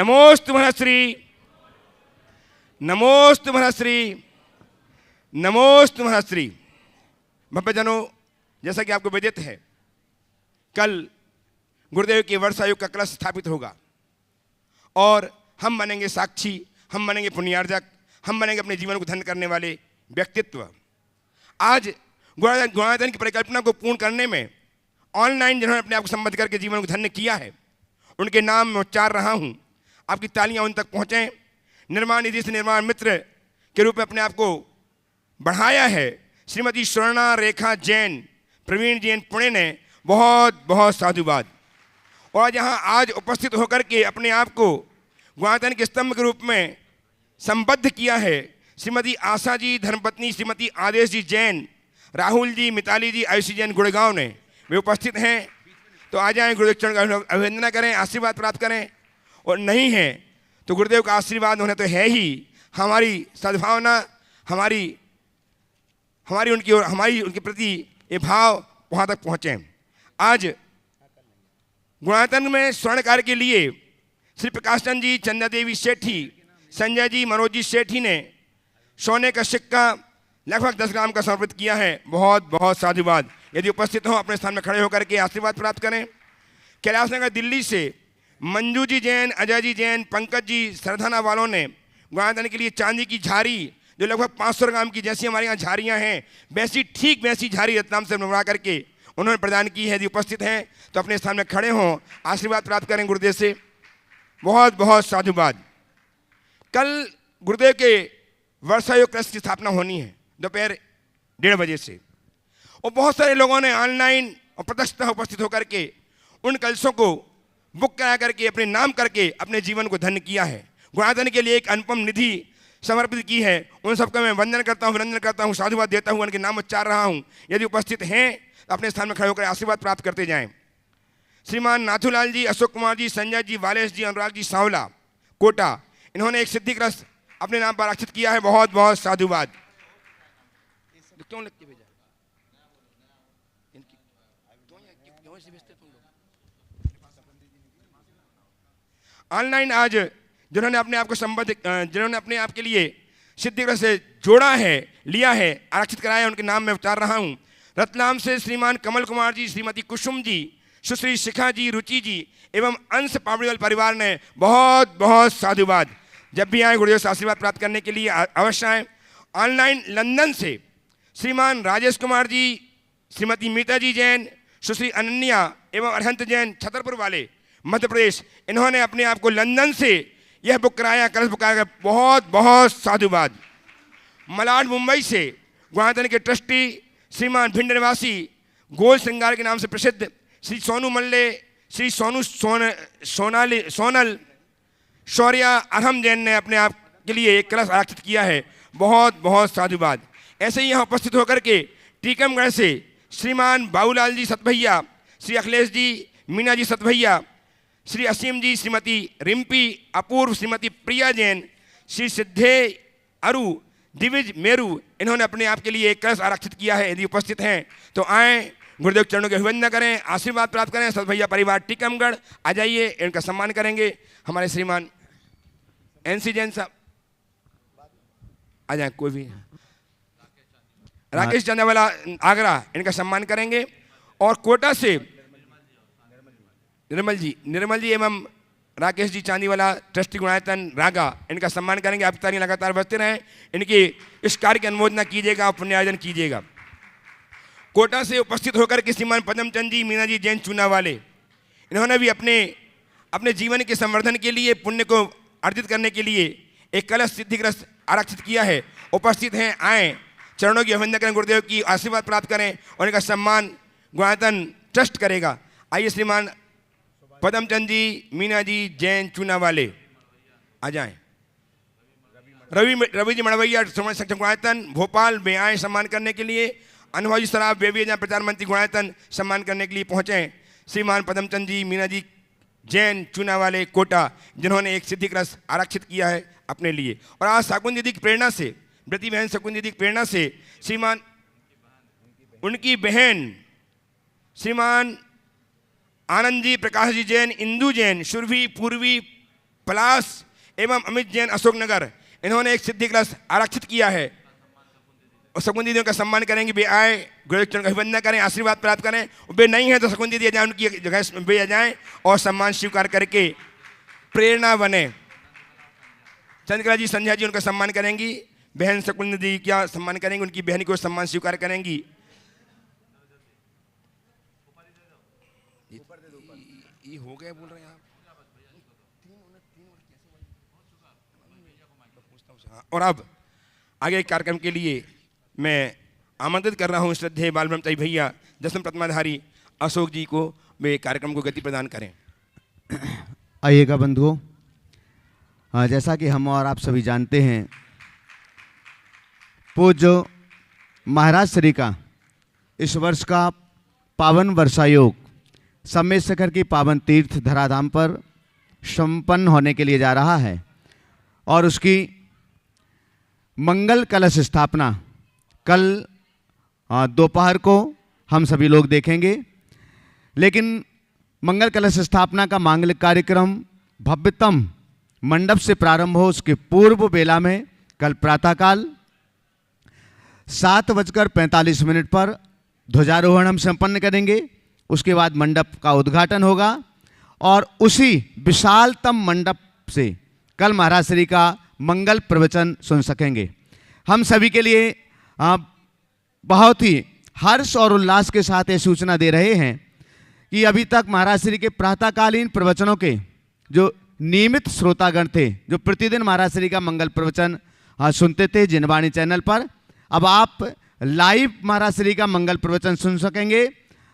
नमोस्तु मनश्री, नमोस्तु मनश्री, नमोस्तु मनश्री। भव्यजनों, जैसा कि आपको विदित है, कल गुरुदेव के वर्षायुग का कलश स्थापित होगा और हम बनेंगे साक्षी, हम बनेंगे पुण्यार्जक, हम बनेंगे अपने जीवन को धन्य करने वाले व्यक्तित्व। आज गुणायतन की परिकल्पना को पूर्ण करने में ऑनलाइन जिन्होंने अपने आप को संबद्ध करके जीवन को धन्य किया है, उनके नाम में उच्चार रहा हूं। आपकी तालियां उन तक पहुंचे। निर्माण निधि से निर्माण मित्र के रूप में अपने आप को बढ़ाया है श्रीमती स्वर्णा रेखा जैन, प्रवीण जैन पुणे ने, बहुत बहुत साधुवाद। और यहाँ आज उपस्थित होकर के अपने आप को गुणायतन के स्तंभ के रूप में संबद्ध किया है श्रीमती आशा जी, धर्मपत्नी श्रीमती आदेश जी जैन, राहुल जी, मिताली जी, आयुषी जैन गुड़गांव ने, वे उपस्थित हैं। तो आ जाएं, गुरुदेव चरण का अभिवंदना करें, आशीर्वाद प्राप्त करें। और नहीं है तो गुरुदेव का आशीर्वाद होने तो है ही, हमारी सद्भावना, हमारी उनके प्रति ये भाव वहाँ तक पहुँचे। आज गुणायतन में स्वर्ण कार्य के लिए श्री प्रकाश चंद जी, चंदा देवी सेठी, संजय जी, मनोज जी सेठी ने सोने का सिक्का लगभग 10 ग्राम का समर्पित किया है। बहुत बहुत साधुवाद। यदि उपस्थित हो अपने स्थान में खड़े होकर के आशीर्वाद प्राप्त करें। कैलाश नगर दिल्ली से मंजू जी जैन, अजय जी जैन, पंकज जी, सरधाना वालों ने गुणायतन के लिए चांदी की झारी, जो लगभग 500 ग्राम की, जैसी हमारे यहाँ झारियाँ हैं वैसी, ठीक वैसी झारी रत्नाम से बनवा करके उन्होंने प्रदान की है। यदि उपस्थित हैं तो अपने स्थान में खड़े हों, आशीर्वाद प्राप्त करें गुरुदेव से। बहुत बहुत साधुवाद। कल गुरुदेव के वर्षायुग कलश की स्थापना होनी है दोपहर 1:30 बजे से, और बहुत सारे लोगों ने ऑनलाइन और प्रत्यक्षतः उपस्थित होकर के उन कलशों को बुक करा करके अपने नाम करके अपने जीवन को धन्य किया है। गुणायतन के लिए एक अनुपम निधि समर्पित की है। उन सबका मैं वंदन करता हूँ, अभिनंदन करता हूँ, साधुवाद देता हूँ, उनके नाम उच्चार रहा हूँ। यदि उपस्थित हैं तो अपने स्थान में खड़े होकर आशीर्वाद प्राप्त करते जाएं। श्रीमान नाथूलाल जी, अशोक कुमार जी, संजय जी, वालेश जी, अनुराग जी सांवला, कोटा, इन्होंने एक सिद्धि कलश अपने नाम पर आरक्षित किया है। बहुत बहुत साधुवाद। क्यों लिख के भेजा? ऑनलाइन आज जिन्होंने अपने आप को संबद्ध, जिन्होंने अपने आप के लिए सिद्धि कलश से जोड़ा है, लिया है, आरक्षित कराया, उनके नाम में उच्चार रहा हूँ। रतलाम से श्रीमान कमल कुमार जी, श्रीमती कुसुम जी, सुश्री शिखा जी, रुचि जी एवं अंश पावड़ीवाल परिवार ने, बहुत बहुत साधुवाद। जब भी आए गुरुदेव से आशीर्वाद प्राप्त करने के लिए अवश्य आए। ऑनलाइन लंदन से श्रीमान राजेश कुमार जी, श्रीमती मीता जी जैन, सुश्री अनन्या एवं अरहंत जैन, छतरपुर वाले, मध्य प्रदेश, इन्होंने अपने आप को लंदन से यह बुक कराया, कलश बुक कराया। बहुत बहुत साधुवाद। मलाड मुंबई से गुणायतन के ट्रस्टी श्रीमान भिंड निवासी, गोल श्रृंगार के नाम से प्रसिद्ध श्री सोनू मल्ले, श्री सोनू सोनल शौर्या अरहम जैन ने अपने आप के लिए एक कलश आरक्षित किया है। बहुत बहुत साधुवाद। ऐसे ही यहाँ उपस्थित होकर के टीकमगढ़ से श्रीमान बाबूलाल जी सतभैया, श्री अखिलेश जी, मीना जी सतभैया, श्री असीम जी, श्रीमती रिम्पी, अपूर्व, श्रीमती प्रिया जैन, श्री सिद्धे अरु, दिविज मेरू, इन्होंने अपने आप के लिए एक कलश आरक्षित किया है। यदि उपस्थित हैं तो आएँ, गुरुदेव चरणों के अभिवंदना करें, आशीर्वाद प्राप्त करें। सतभैया परिवार टीकमगढ़ आ जाइए, इनका सम्मान करेंगे। हमारे श्रीमान NC जैन साहब आ जाए, कोई भी, राकेश चंदावाला आगरा, इनका सम्मान करेंगे। और कोटा से निर्मल जी एवं राकेश जी चांदीवाला, ट्रस्टी गुणायतन रागा, इनका सम्मान करेंगे। आपकी तालियां लगातार बजते रहें। इनकी इस कार्य की अनुमोदना कीजिएगा, पुण्यार्जन कीजिएगा। कोटा से उपस्थित होकर के श्रीमान पद्मचंद जी, मीना जी जैन चूना वाले, इन्होंने भी अपने जीवन के संवर्धन के लिए, पुण्य को अर्जित करने के लिए एक कलश सिद्धि कलश आरक्षित किया है। उपस्थित हैं, आएँ, चरणों की अभिवंदना करें, गुरुदेव की आशीर्वाद प्राप्त करें और इनका सम्मान गुणायतन ट्रस्ट करेगा। आइए श्रीमान पद्मचंद जी, मीना जी जैन चूना वाले आ जाएं। रवि जी मड़वैया, श्रवण सक्षम गुणायतन भोपाल में आए सम्मान करने के लिए। अनुभव जी सराफ बेबी जहाँ प्रचार मंत्री गुणायतन सम्मान करने के लिए पहुँचे। श्रीमान पद्मचंद जी, मीना जी जैन चूना वाले, कोटा, जिन्होंने एक सिद्धि कलश आरक्षित किया है अपने लिए। और आज शाकुन दीदी की प्रेरणा से, ब्रती बहन शकुन दीदी की प्रेरणा से श्रीमान, उनकी बहन श्रीमान आनंद जी, प्रकाश जी जैन, इंदू जैन, सुरभि, पूर्वी, पलाश एवं अमित जैन अशोकनगर, इन्होंने एक सिद्धि कलश आरक्षित किया है और शकुन दीदियों का सम्मान करेंगे। वे आए, गुरुचरण का अभिवंदन करें, आशीर्वाद प्राप्त करें। वे नहीं है तो शकुन दीदी जाए, उनकी जगह वे जाएं और सम्मान स्वीकार करके प्रेरणा बने। चंद्रकला जी, संध्या जी उनका सम्मान करेंगी। बहन शकुन दीदी क्या सम्मान करेंगी, उनकी बहन को सम्मान स्वीकार करेंगी। ये हो गए बोल रहे हैं आप। और अब आगे कार्यक्रम के लिए मैं आमंत्रित कर रहा हूं श्रद्धेय बाल ब्रह्मचारी भैया दसम प्रतिमाधारी अशोक जी को, वे कार्यक्रम को गति प्रदान करें। आइएगा बंधुओं, जैसा कि हम और आप सभी जानते हैं, पूज्य महाराज श्री का इस वर्ष का पावन वर्षायोग सम्मेद शिखर की पावन तीर्थ धराधाम पर संपन्न होने के लिए जा रहा है और उसकी मंगल कलश स्थापना कल दोपहर को हम सभी लोग देखेंगे। लेकिन मंगल कलश स्थापना का मांगलिक कार्यक्रम भव्यतम मंडप से प्रारंभ हो, उसके पूर्व बेला में कल प्रातःकाल 7:45 पर ध्वजारोहण हम संपन्न करेंगे। उसके बाद मंडप का उद्घाटन होगा और उसी विशालतम मंडप से कल महाराज श्री का मंगल प्रवचन सुन सकेंगे। हम सभी के लिए बहुत ही हर्ष और उल्लास के साथ ये सूचना दे रहे हैं कि अभी तक महाराज श्री के प्रातःकालीन प्रवचनों के जो नियमित श्रोतागण थे, जो प्रतिदिन महाराज श्री का मंगल प्रवचन सुनते थे जिनवाणी चैनल पर, अब आप लाइव महाराज श्री का मंगल प्रवचन सुन सकेंगे।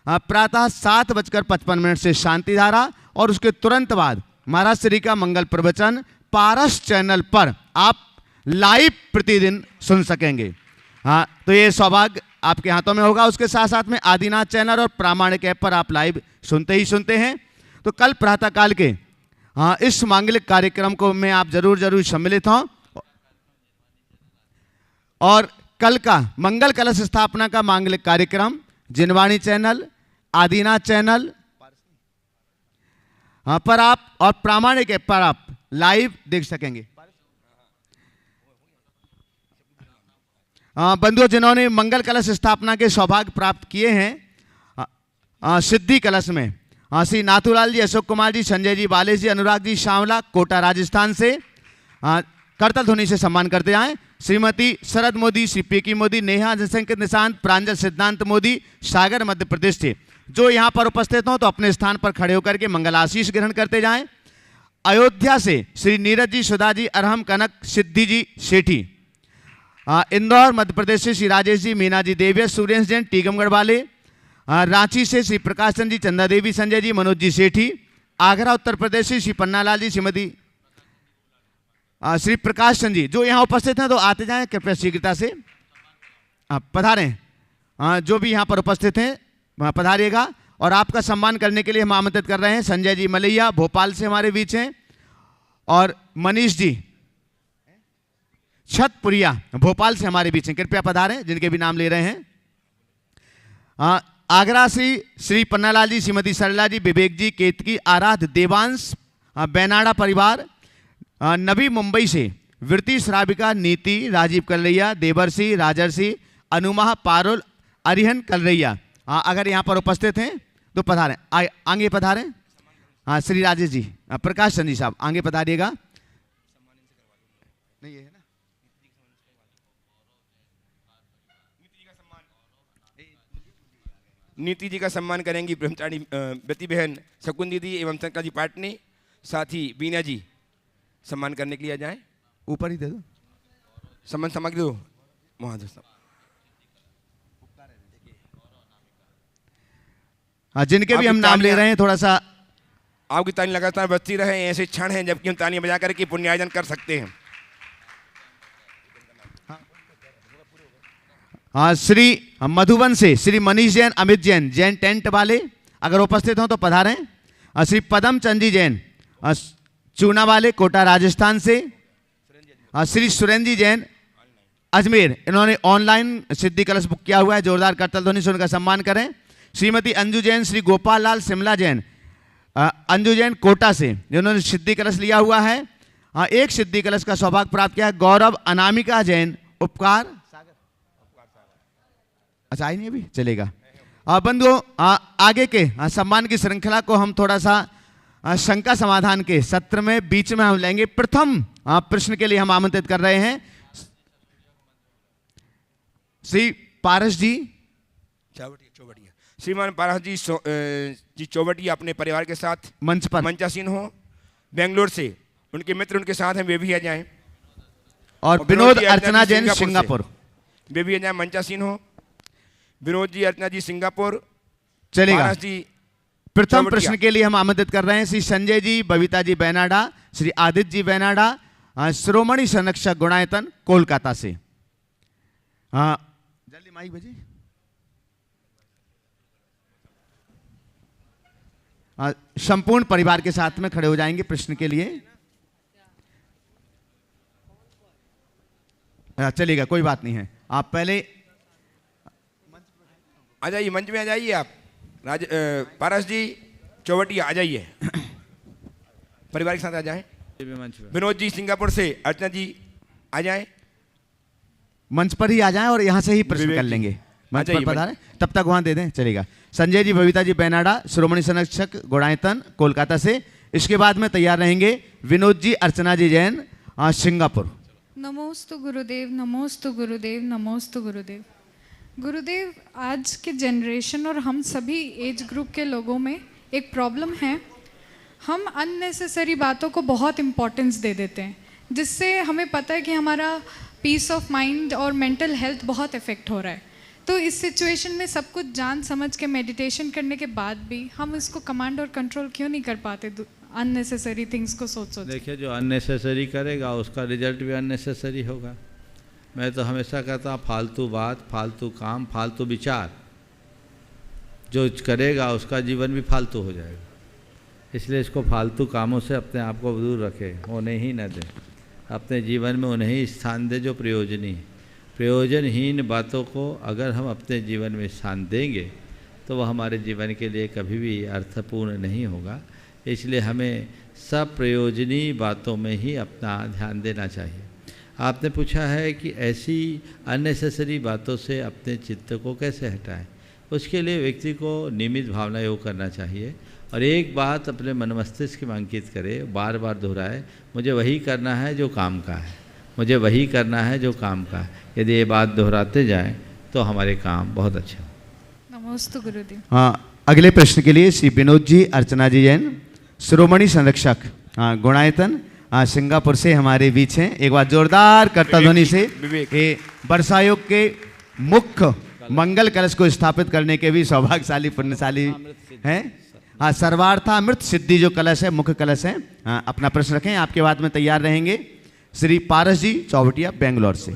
प्रातः 7:55 से शांति धारा और उसके तुरंत बाद महाराज श्री का मंगल प्रवचन पारस चैनल पर आप लाइव प्रतिदिन सुन सकेंगे। तो ये सौभाग्य आपके हाथों में होगा। उसके साथ साथ में आदिनाथ चैनल और प्रामाणिक ऐप पर आप लाइव सुनते ही सुनते हैं। तो कल प्रातःकाल के इस मांगलिक कार्यक्रम को में आप जरूर सम्मिलित हों और कल का मंगल कलश स्थापना का मांगलिक कार्यक्रम जिनवाणी चैनल, आदिनाथ चैनल पर आप और प्रामाणिक ऐप पर आप लाइव देख सकेंगे। बंधुओं, जिन्होंने मंगल कलश स्थापना के सौभाग्य प्राप्त किए हैं सिद्धि कलश में, श्री नाथूलाल जी, अशोक कुमार जी, संजय जी, बालेश जी, अनुराग जी शामला, कोटा राजस्थान से करतल ध्वनि से सम्मान करते आए। श्रीमती शरद मोदी, श्री पीकी मोदी, नेहा जयशंकर निशांत, प्रांजल सिद्धांत मोदी, सागर मध्य प्रदेश से जो यहाँ पर उपस्थित हों तो अपने स्थान पर खड़े होकर के मंगल आशीष ग्रहण करते जाएं। अयोध्या से श्री नीरज जी, सुधा जी, अरहम, कनक, सिद्धि जी सेठी। इंदौर मध्य प्रदेश से श्री राजेश जी, मीना जी, देविया, सुरेश जैन, टीकमगढ़ वाले। रांची से श्री प्रकाश चंद जी, चंदा देवी, संजय जी, मनोज जी सेठी। आगरा उत्तर प्रदेश से श्री पन्नालाल जी, श्रीमती श्री प्रकाश चंद जी जो यहाँ उपस्थित हैं तो आते जाएं कृपया शीघ्रता से पधारें। जो भी यहाँ पर उपस्थित हैं पधारिएगा और आपका सम्मान करने के लिए हम आमंत्रित कर रहे हैं। संजय जी मलैया भोपाल से हमारे बीच हैं और मनीष जी छतपुरिया भोपाल से हमारे बीच हैं, कृपया पधारें जिनके भी नाम ले रहे हैं। आगरा से श्री पन्नालाल जी, श्रीमती सरला जी, विवेक जी, केतकी, आराध्य, देवांश, बैनाड़ा परिवार। नवी मुंबई से वृत्ति, श्राविका, नीति, राजीव कलरैया, देवर्षि, राजर्षि, अनुमा, पारुल, अरिहन कलरैया अगर यहाँ पर उपस्थित हैं तो पधारें, आगे पधारें। हाँ, श्री राजेश जी, प्रकाश चंद जी साहब आगे पधारिएगा। नहीं है ना, नीति जी का सम्मान करेंगी ब्रह्मचारी बेटी बहन शकुन दीदी एवं चंद्रकला जी पाटनी। साथ ही बीना जी सम्मान करने के लिए आ जाएं। ऊपर ही दे दो, सम्मान सामग्री दो वहाँ दो। जिनके भी हम नाम ले रहे हैं थोड़ा सा आपकी ताली लगातार बजती रहे। ऐसे क्षण हैं जबकि हम तालियां बजा करके पुण्यार्जन कर सकते हैं। हाँ, श्री मधुबन से श्री मनीष जैन, अमित जैन, जैन टेंट वाले अगर उपस्थित हों तो पधारें। श्री पदम चंद जी जैन चूना वाले कोटा राजस्थान से। श्री सुरेंद्र जी जैन अजमेर, इन्होंने ऑनलाइन सिद्धि कलश बुक किया हुआ है, जोरदार करतल ध्वनि से उनका सम्मान करें। श्रीमती अंजू जैन, श्री गोपाल लाल शिमला जैन अंजू जैन कोटा से, जिन्होंने सिद्धि कलश लिया हुआ है। एक सिद्धि कलश का सौभाग्य प्राप्त किया है गौरव अनामिका जैन, उपकार सागर। अच्छा आई नहीं अभी, चलेगा। बंधुओं, आगे के सम्मान की श्रृंखला को हम थोड़ा सा शंका समाधान के सत्र में बीच में हम लेंगे। प्रथम प्रश्न के लिए हम आमंत्रित कर रहे हैं श्री पारस जी चौबटिया। श्रीमान पारस जी चौबटिया अपने परिवार के साथ मंच पर मंचासीन हो। बेंगलोर से उनके मित्र उनके साथ हैं, वे भी आ जाएं। और विनोद अर्चना जैन सिंगापुर, वे भी आ जाएं, मंचासीन हो। विनोद जी, अर्चना जी सिंगापुर, चलेगा। पारस जी प्रथम प्रश्न के लिए हम आमंत्रित कर रहे हैं श्री संजय जी, बबीता जी बैनाडा, श्री आदित्य जी बैनाडा, श्रोमणी संरक्षक गुणायतन कोलकाता से। जल्दी माइक बजे। संपूर्ण परिवार के साथ में खड़े हो जाएंगे प्रश्न के लिए। चलेगा, कोई बात नहीं है। आप पहले आ जाइए, मंच में आ जाइए। आप पारस जी चौबटिया आ जाइए, परिवार के साथ आ जाएं। विनोद जी सिंगापुर से, अर्चना जी आ जाएं, मंच पर ही आ जाएं और यहां से ही प्रश्न कर लेंगे। मंच पर पधारें, तब तक वहां दे दें, चलेगा। संजय जी, बबीता जी बैनाडा, श्रोमणी संरक्षक गुणायतन कोलकाता से। इसके बाद में तैयार रहेंगे विनोद जी, अर्चना जी जैन सिंगापुर। नमोस्तु गुरुदेव, नमोस्तु गुरुदेव, नमोस्तु गुरुदेव। गुरुदेव, आज के जनरेशन और हम सभी एज ग्रुप के लोगों में एक प्रॉब्लम है, हम अननेसेसरी बातों को बहुत इम्पोर्टेंस दे देते हैं, जिससे हमें पता है कि हमारा पीस ऑफ माइंड और मेंटल हेल्थ बहुत इफ़ेक्ट हो रहा है। तो इस सिचुएशन में सब कुछ जान समझ के मेडिटेशन करने के बाद भी हम इसको कमांड और कंट्रोल क्यों नहीं कर पाते, अननेसेसरी थिंग्स को सोच। देखिए, जो अननेसेसरी करेगा उसका रिजल्ट भी अननेसेसरी होगा। मैं तो हमेशा कहता हूँ, फालतू बात, फालतू काम, फालतू विचार जो करेगा उसका जीवन भी फालतू हो जाएगा। इसलिए इसको फालतू कामों से अपने आप को दूर रखें, होने ही न दें। अपने जीवन में उन्हें ही स्थान दें जो प्रयोजनी है। प्रयोजनहीन बातों को अगर हम अपने जीवन में स्थान देंगे तो वह हमारे जीवन के लिए कभी भी अर्थपूर्ण नहीं होगा। इसलिए हमें सब प्रयोजनी बातों में ही अपना ध्यान देना चाहिए। आपने पूछा है कि ऐसी अननेसेसरी बातों से अपने चित्त को कैसे हटाएं। उसके लिए व्यक्ति को नियमित भावना योग करना चाहिए और एक बात अपने मन मस्तिष्क में अंकित करे, बार बार दोहराए, मुझे वही करना है जो काम का है, मुझे वही करना है जो काम का है। यदि ये बात दोहराते जाएं तो हमारे काम बहुत अच्छे हों। नमस्ते गुरुदेव। अगले प्रश्न के लिए श्री विनोद जी, अर्चना जी जैन, श्रोमणी संरक्षक गुणायतन सिंगापुर से हमारे बीच हैं। एक बार जोरदार करता ध्वनि से वर्षायोग के मुख्य मंगल कलश को स्थापित करने के भी सौभाग्यशाली पुण्यशाली हैं। सर्वार्थामृत सिद्धि जो कलश है, मुख्य कलश है। अपना प्रश्न रखें, आपके बाद में तैयार रहेंगे श्री पारस जी चौबटिया बेंगलोर से।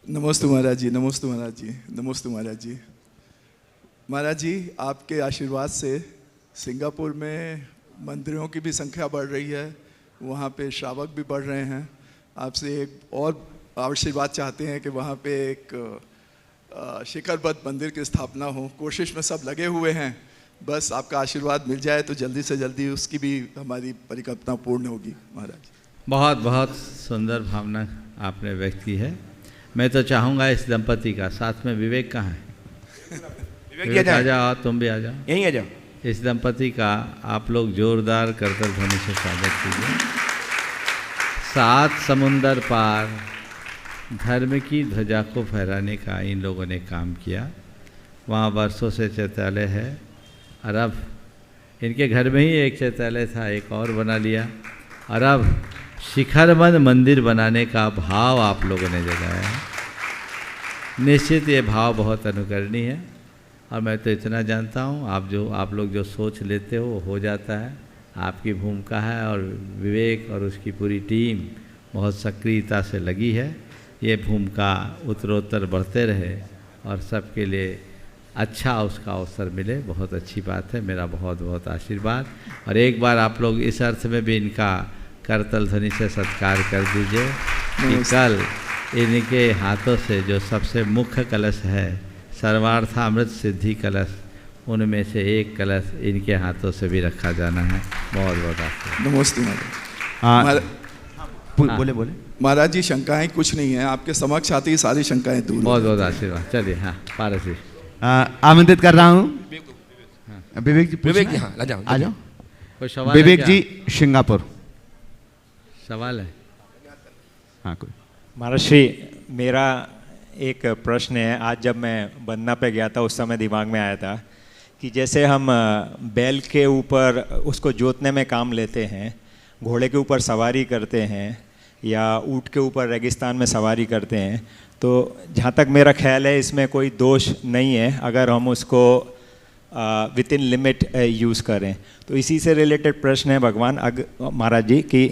नमस्ते महाराज जी, नमस्ते महाराज जी, नमस्ते महाराज जी। महाराज जी, आपके आशीर्वाद से सिंगापुर में मंदिरों की भी संख्या बढ़ रही है, वहाँ पे श्रावक भी बढ़ रहे हैं। आपसे एक और आशीर्वाद चाहते हैं कि वहाँ पे एक शिखरबद्ध मंदिर की स्थापना हो। कोशिश में सब लगे हुए हैं, बस आपका आशीर्वाद मिल जाए तो जल्दी से जल्दी उसकी भी हमारी परिकल्पना पूर्ण होगी। महाराज, बहुत बहुत सुंदर भावना आपने व्यक्त की है। मैं तो चाहूँगा इस दंपति का, साथ में विवेक कहाँ है? विवेक आ जाओ, तुम भी आ जाओ, यहीं आ जाओ। इस दंपति का आप लोग जोरदार करतल ध्वनि से स्वागत कीजिए। 7 समुंदर पार धर्म की ध्वजा को फहराने का इन लोगों ने काम किया। वहाँ वर्षों से चैत्यालय है और अब इनके घर में ही एक चैत्यालय था, एक और बना लिया और अब शिखरबद्ध मंदिर बनाने का भाव आप लोगों ने जगाया है। निश्चित ये भाव बहुत अनुकरणीय है और मैं तो इतना जानता हूँ, आप लोग जो सोच लेते हो वो हो जाता है। आपकी भूमिका है और विवेक और उसकी पूरी टीम बहुत सक्रियता से लगी है। ये भूमिका उत्तरोत्तर बढ़ते रहे और सबके लिए अच्छा उसका अवसर मिले, बहुत अच्छी बात है। मेरा बहुत बहुत आशीर्वाद। और एक बार आप लोग इस अर्थ में भी इनका करतल ध्वनि से सत्कार कर दीजिए कि कल इनके हाथों से जो सबसे मुख्य कलश है सर्वार्थामृत सिद्धि कलश, उनमें से एक कलश इनके हाथों से भी रखा जाना है। बहुत बहुत आशीर्वाद। नमस्ते महाराज। हाँ, महाराज- बोले बोले। महाराज जी, शंकाएं कुछ नहीं है, आपके समक्ष आती ही सारी शंकाएं दूर हो बहुत बहुत जाती हैं। आशीर्वाद। चलिए, हाँ, पारस जी। आमंत्रित कर रहा हूँ विवेक जी। विवेक जी, पूछना हाँ, है? ला जाओ, आ जाओ। कोई सवाल है विवेक क्या? जी, सिंगापुर। सवाल है? हाँ, कोई। महाराज श्री, मेरा एक प्रश्न है। आज जब मैं बन्ना पे गया था उस समय दिमाग में आया था कि जैसे हम बैल के ऊपर उसको जोतने में काम लेते हैं, घोड़े के ऊपर सवारी करते हैं या ऊँट के ऊपर रेगिस्तान में सवारी करते हैं, तो जहाँ तक मेरा ख्याल है इसमें कोई दोष नहीं है अगर हम उसको विद इन लिमिट यूज़ करें। तो इसी से रिलेटेड प्रश्न है भगवान महाराज जी कि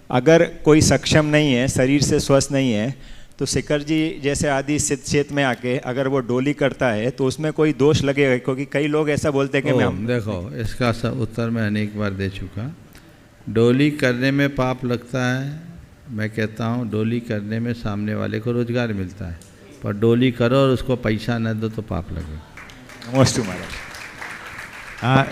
अगर कोई सक्षम नहीं है, शरीर से स्वस्थ नहीं है, तो शिखर जी जैसे आदि सिद्ध क्षेत्र में आके अगर वो डोली करता है तो उसमें कोई दोष लगेगा? क्योंकि कई लोग ऐसा बोलते हैं कि हम देखो, इसका उत्तर मैं अनेक बार दे चुका। डोली करने में पाप लगता है। मैं कहता हूँ डोली करने में सामने वाले को रोजगार मिलता है, पर डोली करो और उसको पैसा न दो तो पाप लगेगा। नमस्ते महाराज।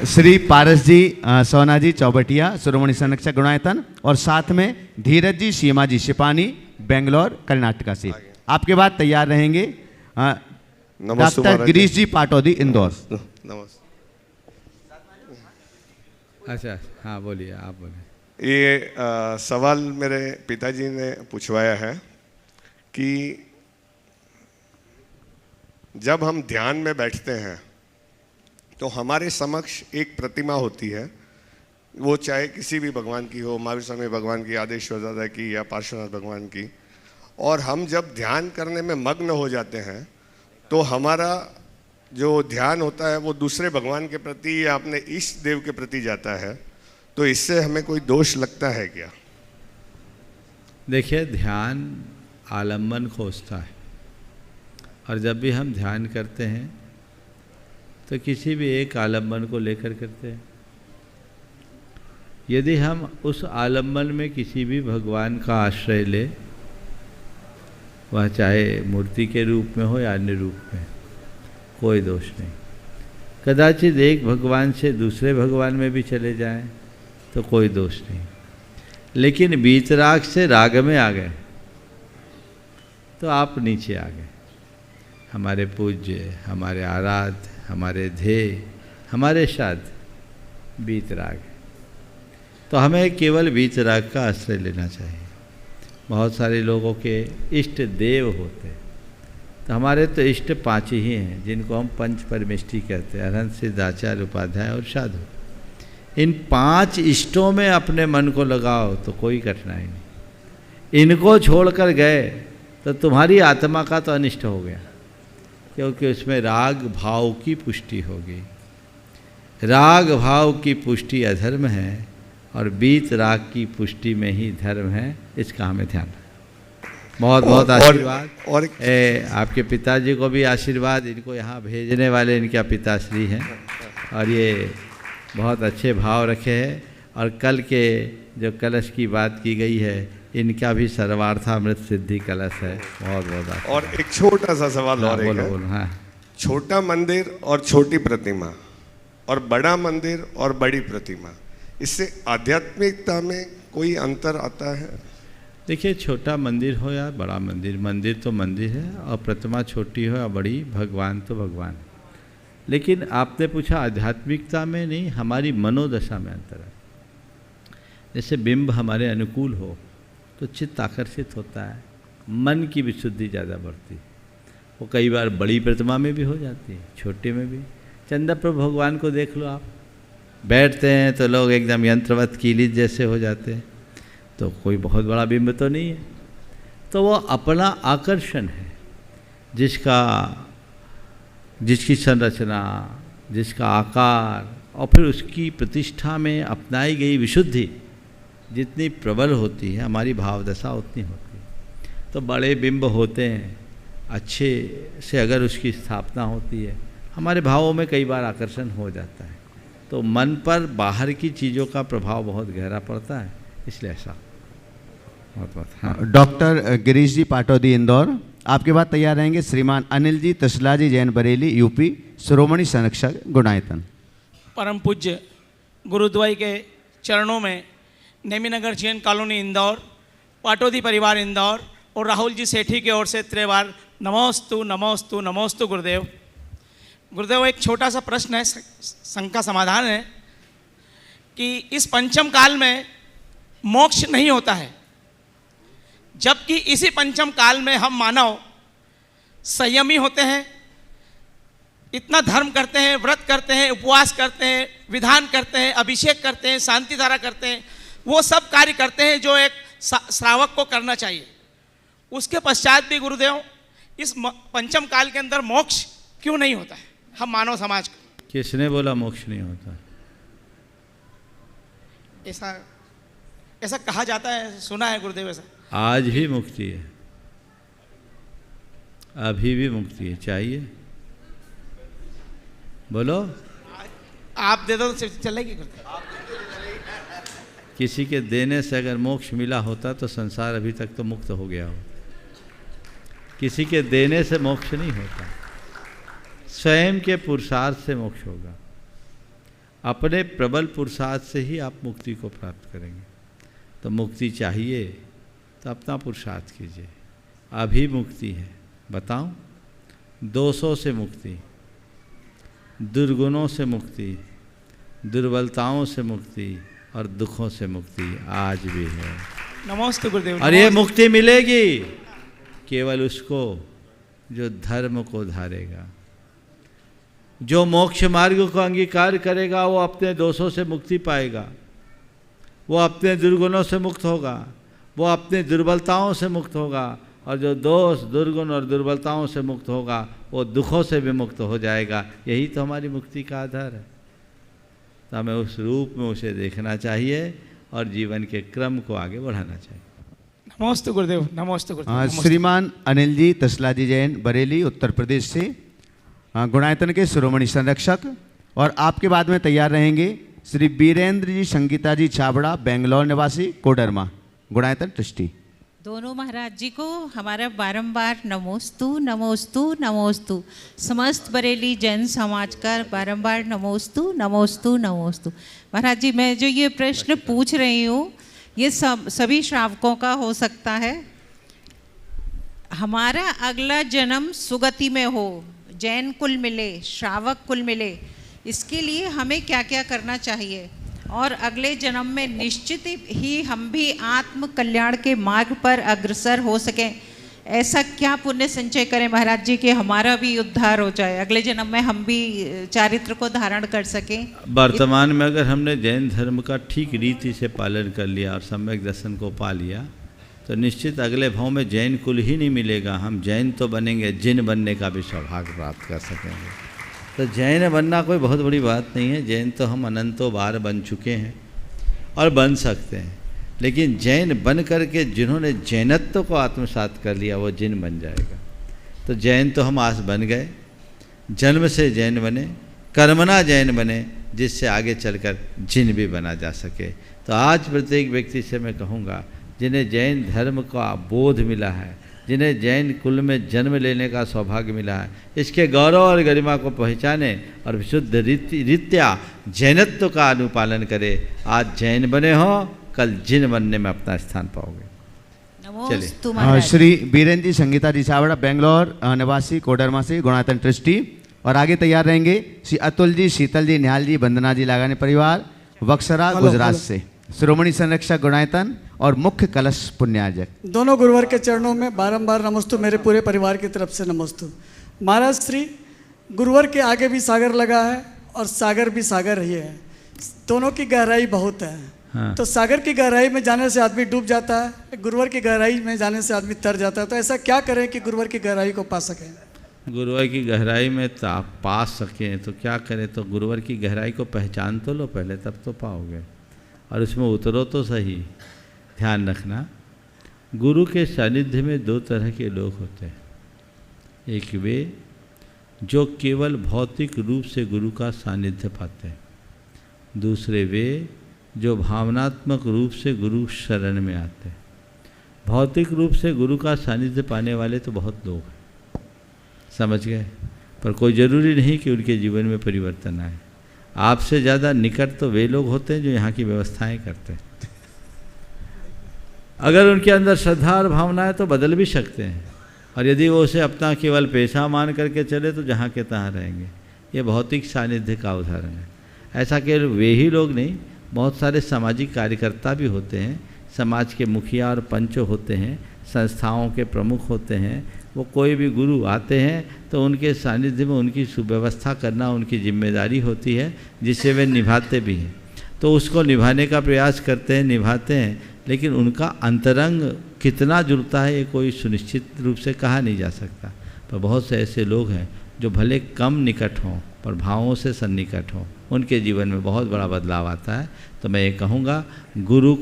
श्री पारस जी, सोना जी चौबटिया, शिरोमणि संरक्षक गुणायतन, और साथ में धीरज जी, सीमा जी सिपानी, बेंगलोर कर्नाटका से। आपके बाद तैयार रहेंगे डॉक्टर गिरीश जी पाटौदी, इंदौर। नमस्ते। अच्छा, हाँ, बोलिए, आप बोलिए। ये सवाल मेरे पिताजी ने पूछवाया है कि जब हम ध्यान में बैठते हैं तो हमारे समक्ष एक प्रतिमा होती है, वो चाहे किसी भी भगवान की हो, महावीर स्वामी भगवान की, आदेश्वर दादा की या पार्श्वनाथ भगवान की, और हम जब ध्यान करने में मग्न हो जाते हैं तो हमारा जो ध्यान होता है वो दूसरे भगवान के प्रति या अपने इष्ट देव के प्रति जाता है। तो इससे हमें कोई दोष लगता है क्या? देखिए, ध्यान आलम्बन खोजता है, और जब भी हम ध्यान करते हैं तो किसी भी एक आलम्बन को लेकर करते हैं। यदि हम उस आलम्बन में किसी भी भगवान का आश्रय ले, वह चाहे मूर्ति के रूप में हो या अन्य रूप में, कोई दोष नहीं। कदाचित एक भगवान से दूसरे भगवान में भी चले जाएं तो कोई दोष नहीं। लेकिन बीतराग से राग में आ गए तो आप नीचे आ गए। हमारे पूज्य, हमारे आराध्य, हमारे ध्येय, हमारे साथ बीतराग, तो हमें केवल बीतराग का आश्रय लेना चाहिए। बहुत सारे लोगों के इष्ट देव होते हैं, तो हमारे तो इष्ट 5 ही हैं जिनको हम पंच परमेष्टि कहते हैं, अरहंत, सिद्ध, आचार्य, उपाध्याय और साधु। इन 5 इष्टों में अपने मन को लगाओ तो कोई कठिनाई नहीं। इनको छोड़कर गए तो तुम्हारी आत्मा का तो अनिष्ट हो गया, क्योंकि उसमें राग भाव की पुष्टि होगी। राग भाव की पुष्टि अधर्म है और बीत राग की पुष्टि में ही धर्म है। इसका हमें ध्यान रखना। बहुत बहुत आशीर्वाद। और आपके पिताजी को भी आशीर्वाद। इनको यहाँ भेजने वाले इनका पिताश्री हैं और ये बहुत अच्छे भाव रखे हैं। और कल के जो कलश की बात की गई है, इनका भी सर्वार्थामृत सिद्धि कलश है। बहुत बहुत आशीर्वाद। और एक छोटा सा सवाल हाँ, और एक बोलो है। बोलो। हाँ, छोटा मंदिर और छोटी प्रतिमा और बड़ा मंदिर और बड़ी प्रतिमा, इससे आध्यात्मिकता में कोई अंतर आता है? देखिए, छोटा मंदिर हो या बड़ा मंदिर, मंदिर तो मंदिर है, और प्रतिमा छोटी हो या बड़ी, भगवान तो भगवान है। लेकिन आपने पूछा आध्यात्मिकता में नहीं, हमारी मनोदशा में अंतर है। जैसे बिंब हमारे अनुकूल हो तो चित्त आकर्षित होता है, मन की विशुद्धि ज़्यादा बढ़ती है। वो कई बार बड़ी प्रतिमा में भी हो जाती है, छोटे में भी। चंदा प्रभु भगवान को देख लो आप, बैठते हैं तो लोग एकदम यंत्रवत कीलित जैसे हो जाते हैं, तो कोई बहुत बड़ा बिंब तो नहीं है। तो वो अपना आकर्षण है, जिसकी संरचना, जिसका आकार और फिर उसकी प्रतिष्ठा में अपनाई गई विशुद्धि जितनी प्रबल होती है, हमारी भावदशा उतनी होती है। तो बड़े बिंब होते हैं, अच्छे से अगर उसकी स्थापना होती है, हमारे भावों में कई बार आकर्षण हो जाता है। तो मन पर बाहर की चीज़ों का प्रभाव बहुत गहरा पड़ता है, इसलिए ऐसा बहुत। हाँ, डॉक्टर गिरीश जी पाटौदी, इंदौर। आपके बाद तैयार रहेंगे श्रीमान अनिल जी तसला जी जैन बरेली यूपी शिरोमणि संरक्षक गुणायतन। परम पूज्य गुरुद्वय के चरणों में नेमीनगर जैन कॉलोनी इंदौर, पाटोदी परिवार इंदौर और राहुल जी सेठी की ओर से त्रिवार नमोस्तु नमोस्तु नमोस्तु गुरुदेव। गुरुदेव, एक छोटा सा प्रश्न है, शंका समाधान है कि इस पंचम काल में मोक्ष नहीं होता है, जबकि इसी पंचम काल में हम मानव संयमी होते हैं, इतना धर्म करते हैं, व्रत करते हैं, उपवास करते हैं, विधान करते हैं, अभिषेक करते हैं, शांति धारा करते हैं, वो सब कार्य करते हैं जो एक श्रावक को करना चाहिए। उसके पश्चात भी गुरुदेव इस पंचम काल के अंदर मोक्ष क्यों नहीं होता है हम मानव समाज को? किसने बोला मोक्ष नहीं होता? ऐसा कहा जाता है, सुना है गुरुदेव ऐसा। आज भी मुक्ति है, अभी भी मुक्ति है। चाहिए? बोलो। आप दे दो तो चलेगी गुरुदेव। किसी के देने से अगर मोक्ष मिला होता तो संसार अभी तक तो मुक्त हो गया हो। किसी के देने से मोक्ष नहीं होता, स्वयं के पुरुषार्थ से मोक्ष होगा। अपने प्रबल पुरुषार्थ से ही आप मुक्ति को प्राप्त करेंगे। तो मुक्ति चाहिए तो अपना पुरुषार्थ कीजिए। अभी मुक्ति है, बताऊं? दोषों से मुक्ति, दुर्गुणों से मुक्ति, दुर्बलताओं से मुक्ति और दुखों से मुक्ति आज भी है। नमस्ते गुरुदेव। और ये मुक्ति मिलेगी केवल उसको जो धर्म को धारेगा, जो मोक्ष मार्ग को अंगीकार करेगा, वो अपने दोषों से मुक्ति पाएगा, वो अपने दुर्गुणों से मुक्त होगा, वो अपने दुर्बलताओं से मुक्त होगा, और जो दोष दुर्गुण और दुर्बलताओं से मुक्त होगा वो दुखों से भी मुक्त हो जाएगा। यही तो हमारी मुक्ति का आधार है। तो हमें उस रूप में उसे देखना चाहिए और जीवन के क्रम को आगे बढ़ाना चाहिए। नमस्ते गुरुदेव। नमस्ते गुरुदेव। श्रीमान अनिल जी तसला जी जैन बरेली उत्तर प्रदेश से गुणायतन के शिरोमणि संरक्षक। और आपके बाद में तैयार रहेंगे श्री बीरेंद्र जी संगीता जी छाबड़ा बेंगलोर निवासी कोडरमा गुणायतन ट्रस्टी। दोनों महाराज जी को हमारा बारंबार नमोस्तु नमोस्तु नमोस्तु। समस्त बरेली जैन समाज का बारंबार नमोस्तु नमोस्तु नमोस्तु। महाराज जी, मैं जो ये प्रश्न पूछ रही हूँ ये सभी श्रावकों का हो सकता है। हमारा अगला जन्म सुगति में हो, जैन कुल मिले, श्रावक कुल मिले, इसके लिए हमें क्या क्या करना चाहिए? और अगले जन्म में निश्चित ही हम भी आत्म कल्याण के मार्ग पर अग्रसर हो सकें, ऐसा क्या पुण्य संचय करें महाराज जी कि हमारा भी उद्धार हो जाए, अगले जन्म में हम भी चारित्र को धारण कर सकें? वर्तमान में अगर हमने जैन धर्म का ठीक रीति से पालन कर लिया और सम्यक दर्शन को पा लिया तो निश्चित अगले भाव में जैन कुल ही नहीं मिलेगा। हम जैन तो बनेंगे, जिन बनने का भी सौभाग्य प्राप्त कर सकेंगे। तो जैन बनना कोई बहुत बड़ी बात नहीं है। जैन तो हम अनंतों बार बन चुके हैं और बन सकते हैं, लेकिन जैन बन करके जिन्होंने जैनत्व को आत्मसात कर लिया वो जिन बन जाएगा। तो जैन तो हम आज बन गए, जन्म से जैन बने, कर्मना जैन बने, जिससे आगे चलकर जिन भी बना जा सके। तो आज प्रत्येक व्यक्ति से मैं कहूँगा जिन्हें जैन धर्म का बोध मिला है, जिन्हें जैन कुल में जन्म लेने का सौभाग्य मिला है, इसके गौरव और गरिमा को पहचाने और विशुद्ध रीत्या जैनत्व का अनुपालन करे। आज जैन बने हो, कल जिन बनने में अपना स्थान पाओगे। चलिए। श्री बीरेंद्र जी संगीता जी छाबड़ा बेंगलोर निवासी कोडरमा से गुणायतन ट्रस्टी। और आगे तैयार रहेंगे श्री अतुल जी, शीतल जी, निहाल जी, वंदना जी लागानी परिवार बक्सरा गुजरात से शिरोमणि संरक्षक गुणायतन और मुख्य कलश पुण्यार्जक। दोनों गुरुवर के चरणों में बारंबार नमस्तु, मेरे पूरे परिवार की तरफ से नमस्तु। महाराज श्री गुरुवर के आगे भी सागर लगा है और सागर भी सागर ही है, दोनों की गहराई बहुत है। हाँ। तो सागर की गहराई में जाने से आदमी डूब जाता है, गुरुवर की गहराई में जाने से आदमी तर जाता है। तो ऐसा क्या करें कि गुरुवर की गहराई को पा सकें? गुरुवर की गहराई में तो आप पा सकें तो क्या करें? तो गुरुवर की गहराई को पहचान तो लो पहले, तब तो पाओगे, और उसमें उतरो तो सही। ध्यान रखना, गुरु के सानिध्य में दो तरह के लोग होते हैं। एक वे जो केवल भौतिक रूप से गुरु का सानिध्य पाते हैं, दूसरे वे जो भावनात्मक रूप से गुरु शरण में आते हैं। भौतिक रूप से गुरु का सानिध्य पाने वाले तो बहुत लोग हैं, समझ गए, पर कोई ज़रूरी नहीं कि उनके जीवन में परिवर्तन आए। आपसे ज़्यादा निकट तो वे लोग होते हैं जो यहाँ की व्यवस्थाएं करते हैं। अगर उनके अंदर श्रद्धा और भावना है तो बदल भी सकते हैं, और यदि वो उसे अपना केवल पेशा मान करके चले तो जहाँ के तहाँ रहेंगे। ये भौतिक सानिध्य का उदाहरण है। ऐसा केवल वे ही लोग नहीं, बहुत सारे सामाजिक कार्यकर्ता भी होते हैं, समाज के मुखिया और पंच होते हैं, संस्थाओं के प्रमुख होते हैं। वो कोई भी गुरु आते हैं तो उनके सानिध्य में उनकी सुव्यवस्था करना उनकी जिम्मेदारी होती है, जिसे वे निभाते भी हैं। तो उसको निभाने का प्रयास करते हैं, निभाते हैं, लेकिन उनका अंतरंग कितना जुड़ता है ये कोई सुनिश्चित रूप से कहा नहीं जा सकता। पर बहुत से ऐसे लोग हैं जो भले कम निकट हों पर भावों से सन्निकट हों, उनके जीवन में बहुत बड़ा बदलाव आता है। तो मैं ये कहूँगा, गुरु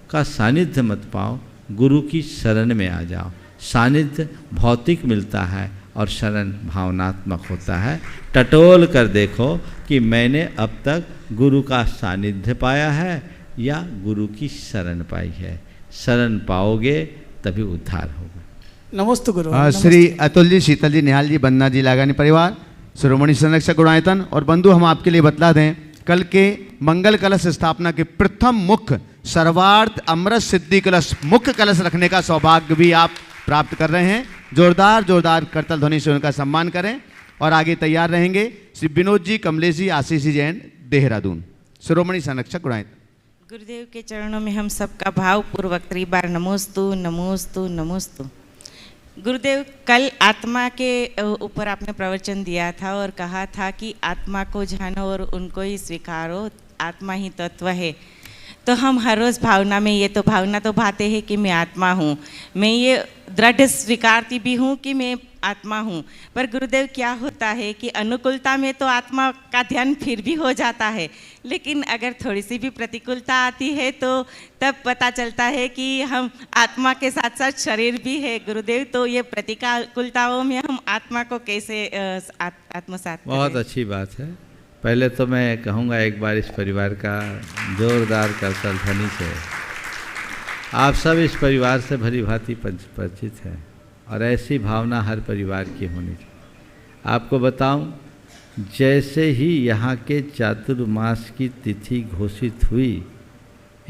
का सानिध्य मत पाओ, गुरु की शरण में आ जाओ। सानिध्य भौतिक मिलता है और शरण भावनात्मक होता है। टटोल कर देखो कि मैंने अब तक गुरु का सानिध्य पाया है या गुरु की शरण पाई है। शरण पाओगे तभी उद्धार होगा। नमस्ते गुरु। श्री अतुल जी, शीतल जी, निहाल जी, बन्ना जी, लागानी परिवार, शिरोमणि संरक्षक गुणायतन और बंधु, हम आपके लिए बतला दें, कल के मंगल कलश स्थापना के प्रथम मुख्य सर्वार्थ अमृत सिद्धि कलश मुख्य कलश रखने का सौभाग्य भी आप प्राप्त कर रहे हैं। जोरदार करतल ध्वनि से उनका सम्मान करें और आगे तैयार रहेंगे श्री विनोद जी, कमलेश जी, आशीष जी जैन, देहरादून, शिरोमणि संरक्षक गुणायतन। गुरुदेव के चरणों में हम सबका भावपूर्वक त्रिबार नमोस्तु नमोस्तु नमोस्तु। गुरुदेव, कल आत्मा के ऊपर आपने प्रवचन दिया था और कहा था कि आत्मा को जानो और उनको ही स्वीकारो, आत्मा ही तत्व है। तो हम हर रोज़ भावना में, ये तो भावना तो भाते हैं कि मैं आत्मा हूँ, मैं ये दृढ़ स्वीकारती भी हूँ कि मैं आत्मा हूँ। पर गुरुदेव, क्या होता है कि अनुकूलता में तो आत्मा का ध्यान फिर भी हो जाता है, लेकिन अगर थोड़ी सी भी प्रतिकूलता आती है तो तब पता चलता है कि हम आत्मा के साथ साथ शरीर भी है। गुरुदेव, तो ये प्रतिकूलताओं में हम आत्मा को कैसे आत्मसात करें? बहुत अच्छी बात है। पहले तो मैं कहूँगा एक बार इस परिवार का जोरदार करतल ध्वनि से। आप सब इस परिवार से भली भांति परिचित हैं और ऐसी भावना हर परिवार की होनी चाहिए। आपको बताऊं, जैसे ही यहाँ के चातुर्मास की तिथि घोषित हुई,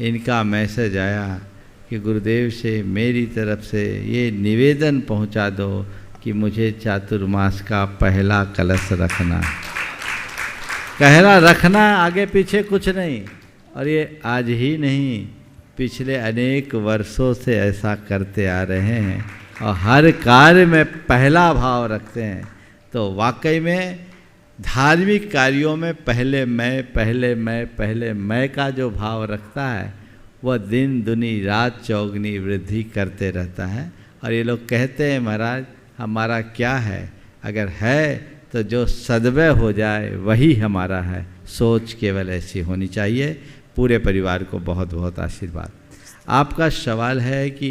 इनका मैसेज आया कि गुरुदेव से मेरी तरफ से ये निवेदन पहुँचा दो कि मुझे चातुर्मास का पहला कलश रखना, कहना रखना, आगे पीछे कुछ नहीं। और ये आज ही नहीं, पिछले अनेक वर्षों से ऐसा करते आ रहे हैं और हर कार्य में पहला भाव रखते हैं। तो वाकई में धार्मिक कार्यों में पहले मैं का जो भाव रखता है वह दिन दुनी रात चौगनी वृद्धि करते रहता है। और ये लोग कहते हैं, महाराज हमारा क्या है, अगर है तो जो सद्वय हो जाए वही हमारा है। सोच केवल ऐसी होनी चाहिए। पूरे परिवार को बहुत बहुत आशीर्वाद। आपका सवाल है कि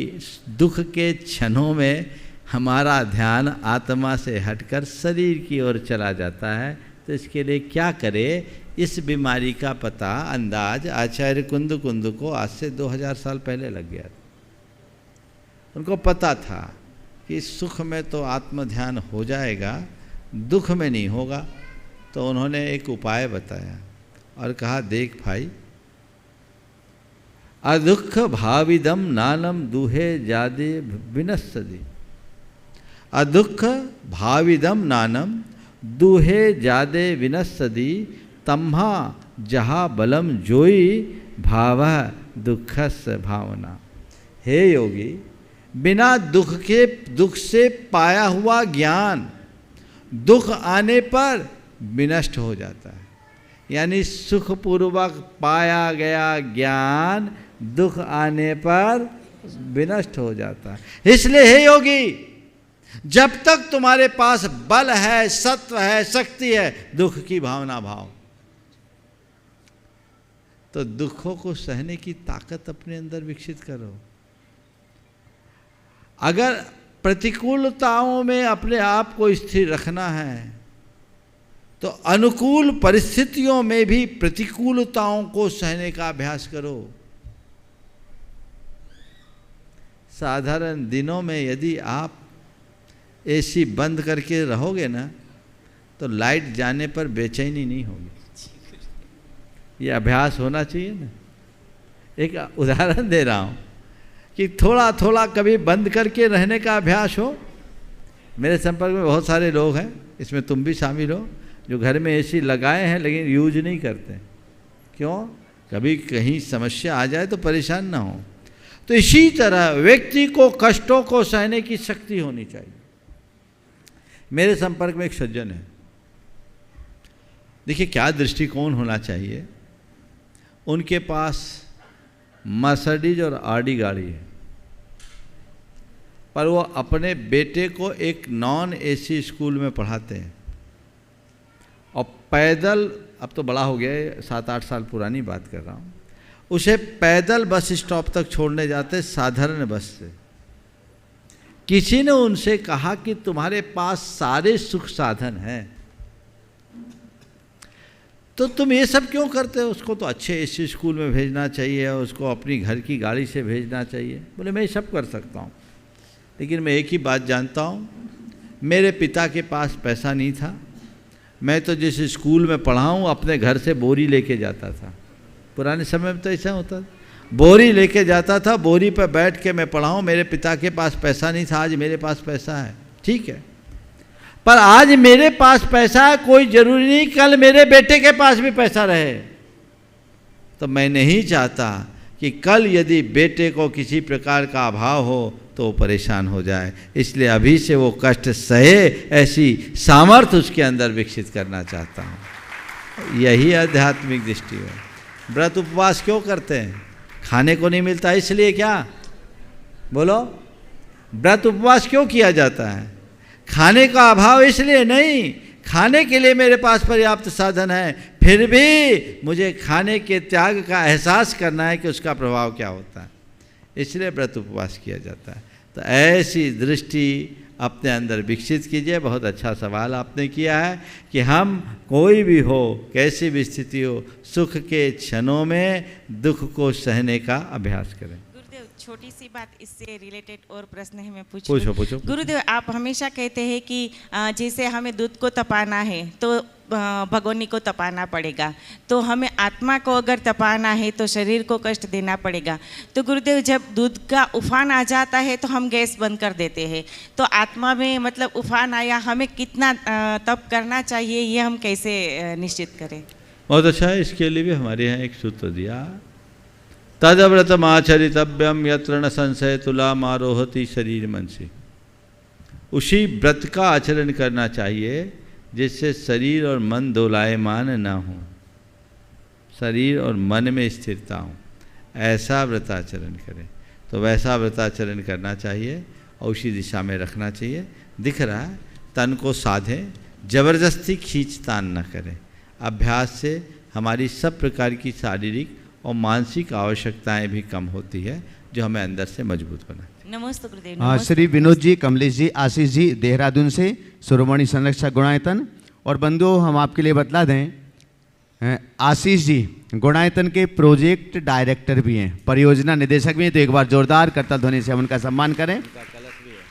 दुख के क्षणों में हमारा ध्यान आत्मा से हटकर शरीर की ओर चला जाता है, तो इसके लिए क्या करें? इस बीमारी का पता अंदाज आचार्य कुंद को आज से 2000 साल पहले लग गया। उनको पता था कि सुख में तो आत्म ध्यान हो जाएगा, दुख में नहीं होगा। तो उन्होंने एक उपाय बताया और कहा, देख भाई, अदुख भाविदम नानम दूहे जादे विनस्सति। अदुख भाविदम नानम दूहे जादे विनस्सति, तम्हा जहा बलम जोई भाव दुखस भावना। हे योगी, बिना दुख से पाया हुआ ज्ञान दुख आने पर विनष्ट हो जाता है। यानी सुखपूर्वक पाया गया ज्ञान दुख आने पर विनष्ट हो जाता है। इसलिए हे योगी, जब तक तुम्हारे पास बल है, सत्व है, शक्ति है, दुख की भावना भाव, तो दुखों को सहने की ताकत अपने अंदर विकसित करो। अगर प्रतिकूलताओं में अपने आप को स्थिर रखना है तो अनुकूल परिस्थितियों में भी प्रतिकूलताओं को सहने का अभ्यास करो। साधारण दिनों में यदि आप एसी बंद करके रहोगे ना तो लाइट जाने पर बेचैनी नहीं होगी। ये अभ्यास होना चाहिए ना। एक उदाहरण दे रहा हूँ कि थोड़ा थोड़ा कभी बंद करके रहने का अभ्यास हो। मेरे संपर्क में बहुत सारे लोग हैं, इसमें तुम भी शामिल हो, जो घर में एसी लगाए हैं लेकिन यूज नहीं करते। क्यों? कभी कहीं समस्या आ जाए तो परेशान ना हो। तो इसी तरह व्यक्ति को कष्टों को सहने की शक्ति होनी चाहिए। मेरे संपर्क में एक सज्जन है, देखिए क्या दृष्टिकोण होना चाहिए। उनके पास मर्सिडीज और आडी गाड़ी है, पर वो अपने बेटे को एक नॉन एसी स्कूल में पढ़ाते हैं और पैदल, अब तो बड़ा हो गया है, 7-8 साल पुरानी बात कर रहा हूँ, उसे पैदल बस स्टॉप तक छोड़ने जाते साधारण बस से। किसी ने उनसे कहा कि तुम्हारे पास सारे सुख साधन हैं तो तुम ये सब क्यों करते हो? उसको तो अच्छे एसी स्कूल में भेजना चाहिए और उसको अपनी घर की गाड़ी से भेजना चाहिए। बोले मैं ये सब कर सकता हूँ, लेकिन मैं एक ही बात जानता हूँ, मेरे पिता के पास पैसा नहीं था। मैं तो जिस स्कूल में पढ़ा हूँ अपने घर से बोरी लेके जाता था। पुराने समय में तो ऐसा होता था, बोरी लेके जाता था, बोरी पर बैठ के मैं पढ़ा हूँ। मेरे पिता के पास पैसा नहीं था, आज मेरे पास पैसा है, ठीक है। पर आज मेरे पास पैसा है, कोई जरूरी नहीं कल मेरे बेटे के पास भी पैसा रहे। तो मैं नहीं चाहता कि कल यदि बेटे को किसी प्रकार का अभाव हो तो वो परेशान हो जाए। इसलिए अभी से वो कष्ट सहे, ऐसी सामर्थ्य उसके अंदर विकसित करना चाहता हूँ। यही आध्यात्मिक दृष्टि है। व्रत उपवास क्यों करते हैं? खाने को नहीं मिलता इसलिए क्या? बोलो, व्रत उपवास क्यों किया जाता है? खाने का अभाव इसलिए नहीं, खाने के लिए मेरे पास पर्याप्त साधन है, फिर भी मुझे खाने के त्याग का एहसास करना है कि उसका प्रभाव क्या होता है, इसलिए व्रत उपवास किया जाता है। तो ऐसी दृष्टि अपने अंदर विकसित कीजिए। बहुत अच्छा सवाल आपने किया है कि हम कोई भी हो, कैसी भी स्थिति हो, सुख के क्षणों में दुख को सहने का अभ्यास करें। गुरुदेव, छोटी सी बात इससे रिलेटेड और प्रश्न है, मैं पूछो। गुरुदेव, आप हमेशा कहते हैं कि जैसे हमें दूध को तपाना है तो भगोनी को तपाना पड़ेगा, तो हमें आत्मा को अगर तपाना है तो शरीर को कष्ट देना पड़ेगा। तो गुरुदेव, जब दूध का उफान आ जाता है तो हम गैस बंद कर देते हैं, तो आत्मा में मतलब उफान आया, हमें कितना तप करना चाहिए, ये हम कैसे निश्चित करें? बहुत अच्छा है। इसके लिए भी हमारे यहाँ एक सूत्र दिया, तदव्रतमाचरितव्यम यत्र न संशय तुलाम आरोहति शरीर मनसी। उसी व्रत का आचरण करना चाहिए जिससे शरीर और मन दोलायमान ना हो, शरीर और मन में स्थिरता हो, ऐसा व्रताचरण करें। तो वैसा व्रताचरण करना चाहिए और उसी दिशा में रखना चाहिए। दिख रहा है, तन को साधें, जबरदस्ती खींचतान न करें। अभ्यास से हमारी सब प्रकार की शारीरिक और मानसिक आवश्यकताएं भी कम होती है, जो हमें अंदर से मजबूत बनाती है। नमस्ते गुरुदेव। श्री विनोद जी, कमलेश जी, आशीष जी देहरादून से, शिरोमणि संरक्षक गुणायतन। और बंधुओं, हम आपके लिए बतला दें, आशीष जी गुणायतन के प्रोजेक्ट डायरेक्टर भी हैं, परियोजना निदेशक भी हैं। तो एक बार जोरदार करताल ध्वनि से हम उनका सम्मान करें।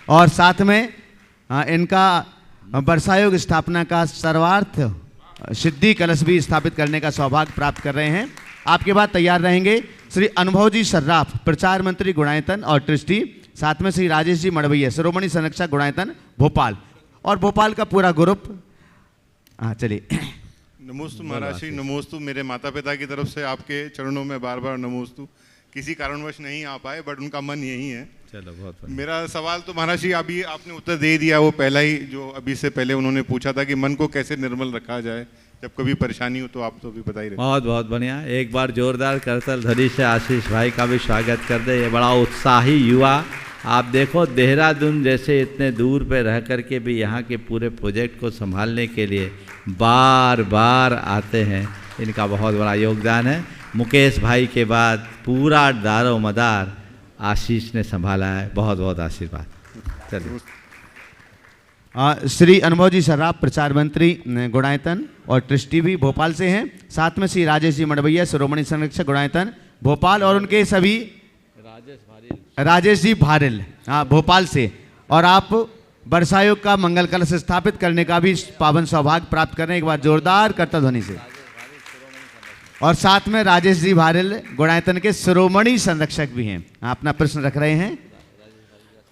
और साथ में इनका वर्षायोग स्थापना का सर्वार्थ सिद्धि कलश भी स्थापित करने का सौभाग्य प्राप्त कर रहे हैं। आपके बाद तैयार रहेंगे श्री अनुभव जी सर्राफ, प्रचार मंत्री गुणायतन और ट्रस्टी। साथ में श्री राजेश जी मड़वैया, शिरोमणि संरक्षक गुणायतन भोपाल, और भोपाल का पूरा ग्रुप। हाँ चलिए। नमोस्तु महाराज जी, नमोस्तु। मेरे माता पिता की तरफ से आपके चरणों में बार बार नमोस्तु। किसी कारणवश नहीं आ पाए, बट उनका मन यही है। चलो, बहुत मेरा सवाल तो महाराज जी अभी आपने उत्तर दे दिया, वो पहला ही जो अभी से पहले उन्होंने पूछा था कि मन को कैसे निर्मल रखा जाए जब कभी परेशानी हो, तो आप तो अभी बता ही रहे। बहुत बहुत बढ़िया। एक बार जोरदार करताल ध्वनि से आशीष भाई का भी स्वागत कर दे। ये बड़ा उत्साही युवा, आप देखो देहरादून जैसे इतने दूर पे रह करके भी यहाँ के पूरे प्रोजेक्ट को संभालने के लिए बार बार आते हैं। इनका बहुत बड़ा योगदान है। मुकेश भाई के बाद पूरा दारो मदार आशीष ने संभाला है। बहुत बहुत आशीर्वाद। चलिए। श्री अनुभव जी सर्राफ, प्रचार मंत्री गुणायतन और ट्रस्टी भी भोपाल से हैं। साथ में श्री राजेश जी मड़वैया, शिरोमणि संरक्षक गुणायतन भोपाल, और उनके सभी राजेश भारी राजेश जी भारिल, हाँ भोपाल से, और आप वर्षायोग का मंगल कलश स्थापित करने का भी पावन सौभाग्य प्राप्त करें एक बार जोरदार करता ध्वनि से। और साथ में राजेश जी भारिल गुणायतन के शिरोमणि संरक्षक भी हैं, अपना प्रश्न रख रहे हैं।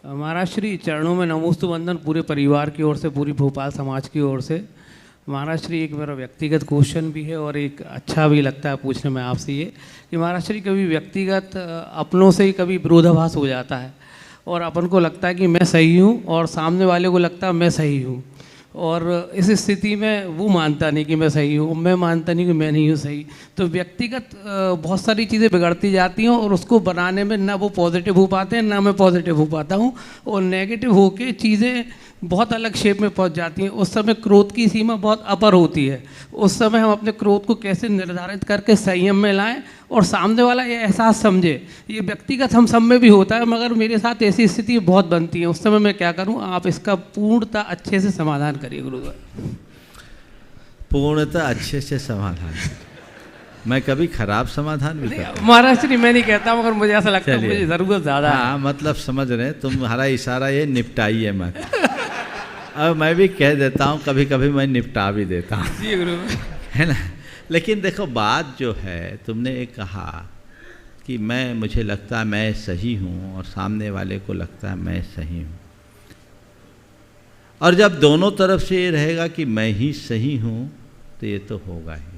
महाराज श्री चरणों में नमोस्तु वंदन पूरे परिवार की ओर से, पूरी भोपाल समाज की ओर से। महाराज श्री एक मेरा व्यक्तिगत क्वेश्चन भी है और एक अच्छा भी लगता है पूछने में आपसे ये कि महाराज श्री कभी व्यक्तिगत अपनों से ही कभी विरोधाभास हो जाता है और अपन को लगता है कि मैं सही हूँ और सामने वाले को लगता है मैं सही हूँ, और इस स्थिति में वो मानता नहीं कि मैं सही हूँ, मैं मानता नहीं कि मैं नहीं हूँ सही, तो व्यक्तिगत बहुत सारी चीज़ें बिगड़ती जाती हैं और उसको बनाने में ना वो पॉजिटिव हो पाते हैं ना मैं पॉजिटिव हो पाता हूँ, और नेगेटिव होके चीज़ें बहुत अलग शेप में पहुंच जाती हैं। उस समय क्रोध की सीमा बहुत अपर होती है, उस समय हम अपने क्रोध को कैसे निर्धारित करके संयम में लाएं और सामने वाला ये एहसास समझे। ये व्यक्तिगत हम सब में भी होता है, मगर मेरे साथ ऐसी स्थिति बहुत बनती है, उस समय मैं क्या करूं? आप इसका पूर्णतः अच्छे से समाधान करिए गुरुदेव। पूर्णतः अच्छे से समाधान, मैं कभी खराब समाधान भी करता हूं। महाराज श्री मैं नहीं कहता, मगर मुझे ऐसा लगता है मुझे ज़रूरत ज़्यादा है। हाँ मतलब समझ रहे, तुम्हारा इशारा ये निपटाइए मत। अब मैं भी कह देता हूँ, कभी कभी मैं निपटा भी देता हूँ, जी गुरु, है ना। लेकिन देखो बात जो है, तुमने एक कहा कि मुझे लगता है मैं सही हूँ और सामने वाले को लगता है मैं सही हूँ, और जब दोनों तरफ से ये रहेगा कि मैं ही सही हूँ तो ये तो होगा ही।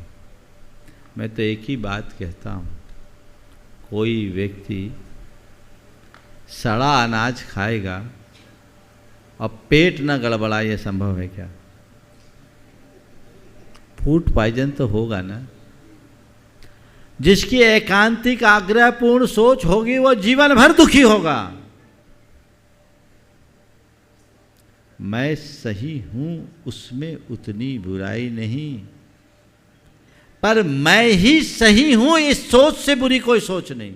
मैं तो एक ही बात कहता हूँ, कोई व्यक्ति सड़ा अनाज खाएगा और पेट न गड़बड़ा, ये संभव है क्या? फूड पॉइजन तो होगा ना। जिसकी एकांतिक आग्रहपूर्ण सोच होगी वो जीवन भर दुखी होगा। मैं सही हूं उसमें उतनी बुराई नहीं, पर मैं ही सही हूं इस सोच से बुरी कोई सोच नहीं।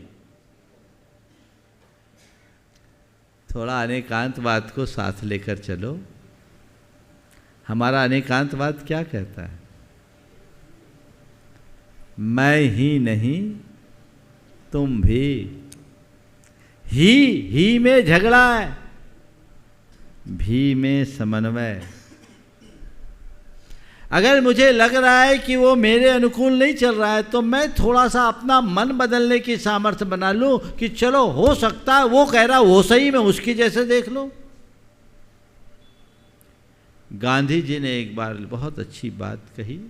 थोड़ा अनेकांतवाद को साथ लेकर चलो। हमारा अनेकांतवाद क्या कहता है? मैं ही नहीं तुम भी, ही में झगड़ा है, भी में समन्वय। अगर मुझे लग रहा है कि वो मेरे अनुकूल नहीं चल रहा है तो मैं थोड़ा सा अपना मन बदलने की सामर्थ्य बना लूं कि चलो हो सकता है वो कह रहा वो सही, मैं उसकी जैसे देख लो। गांधी जी ने एक बार बहुत अच्छी बात कही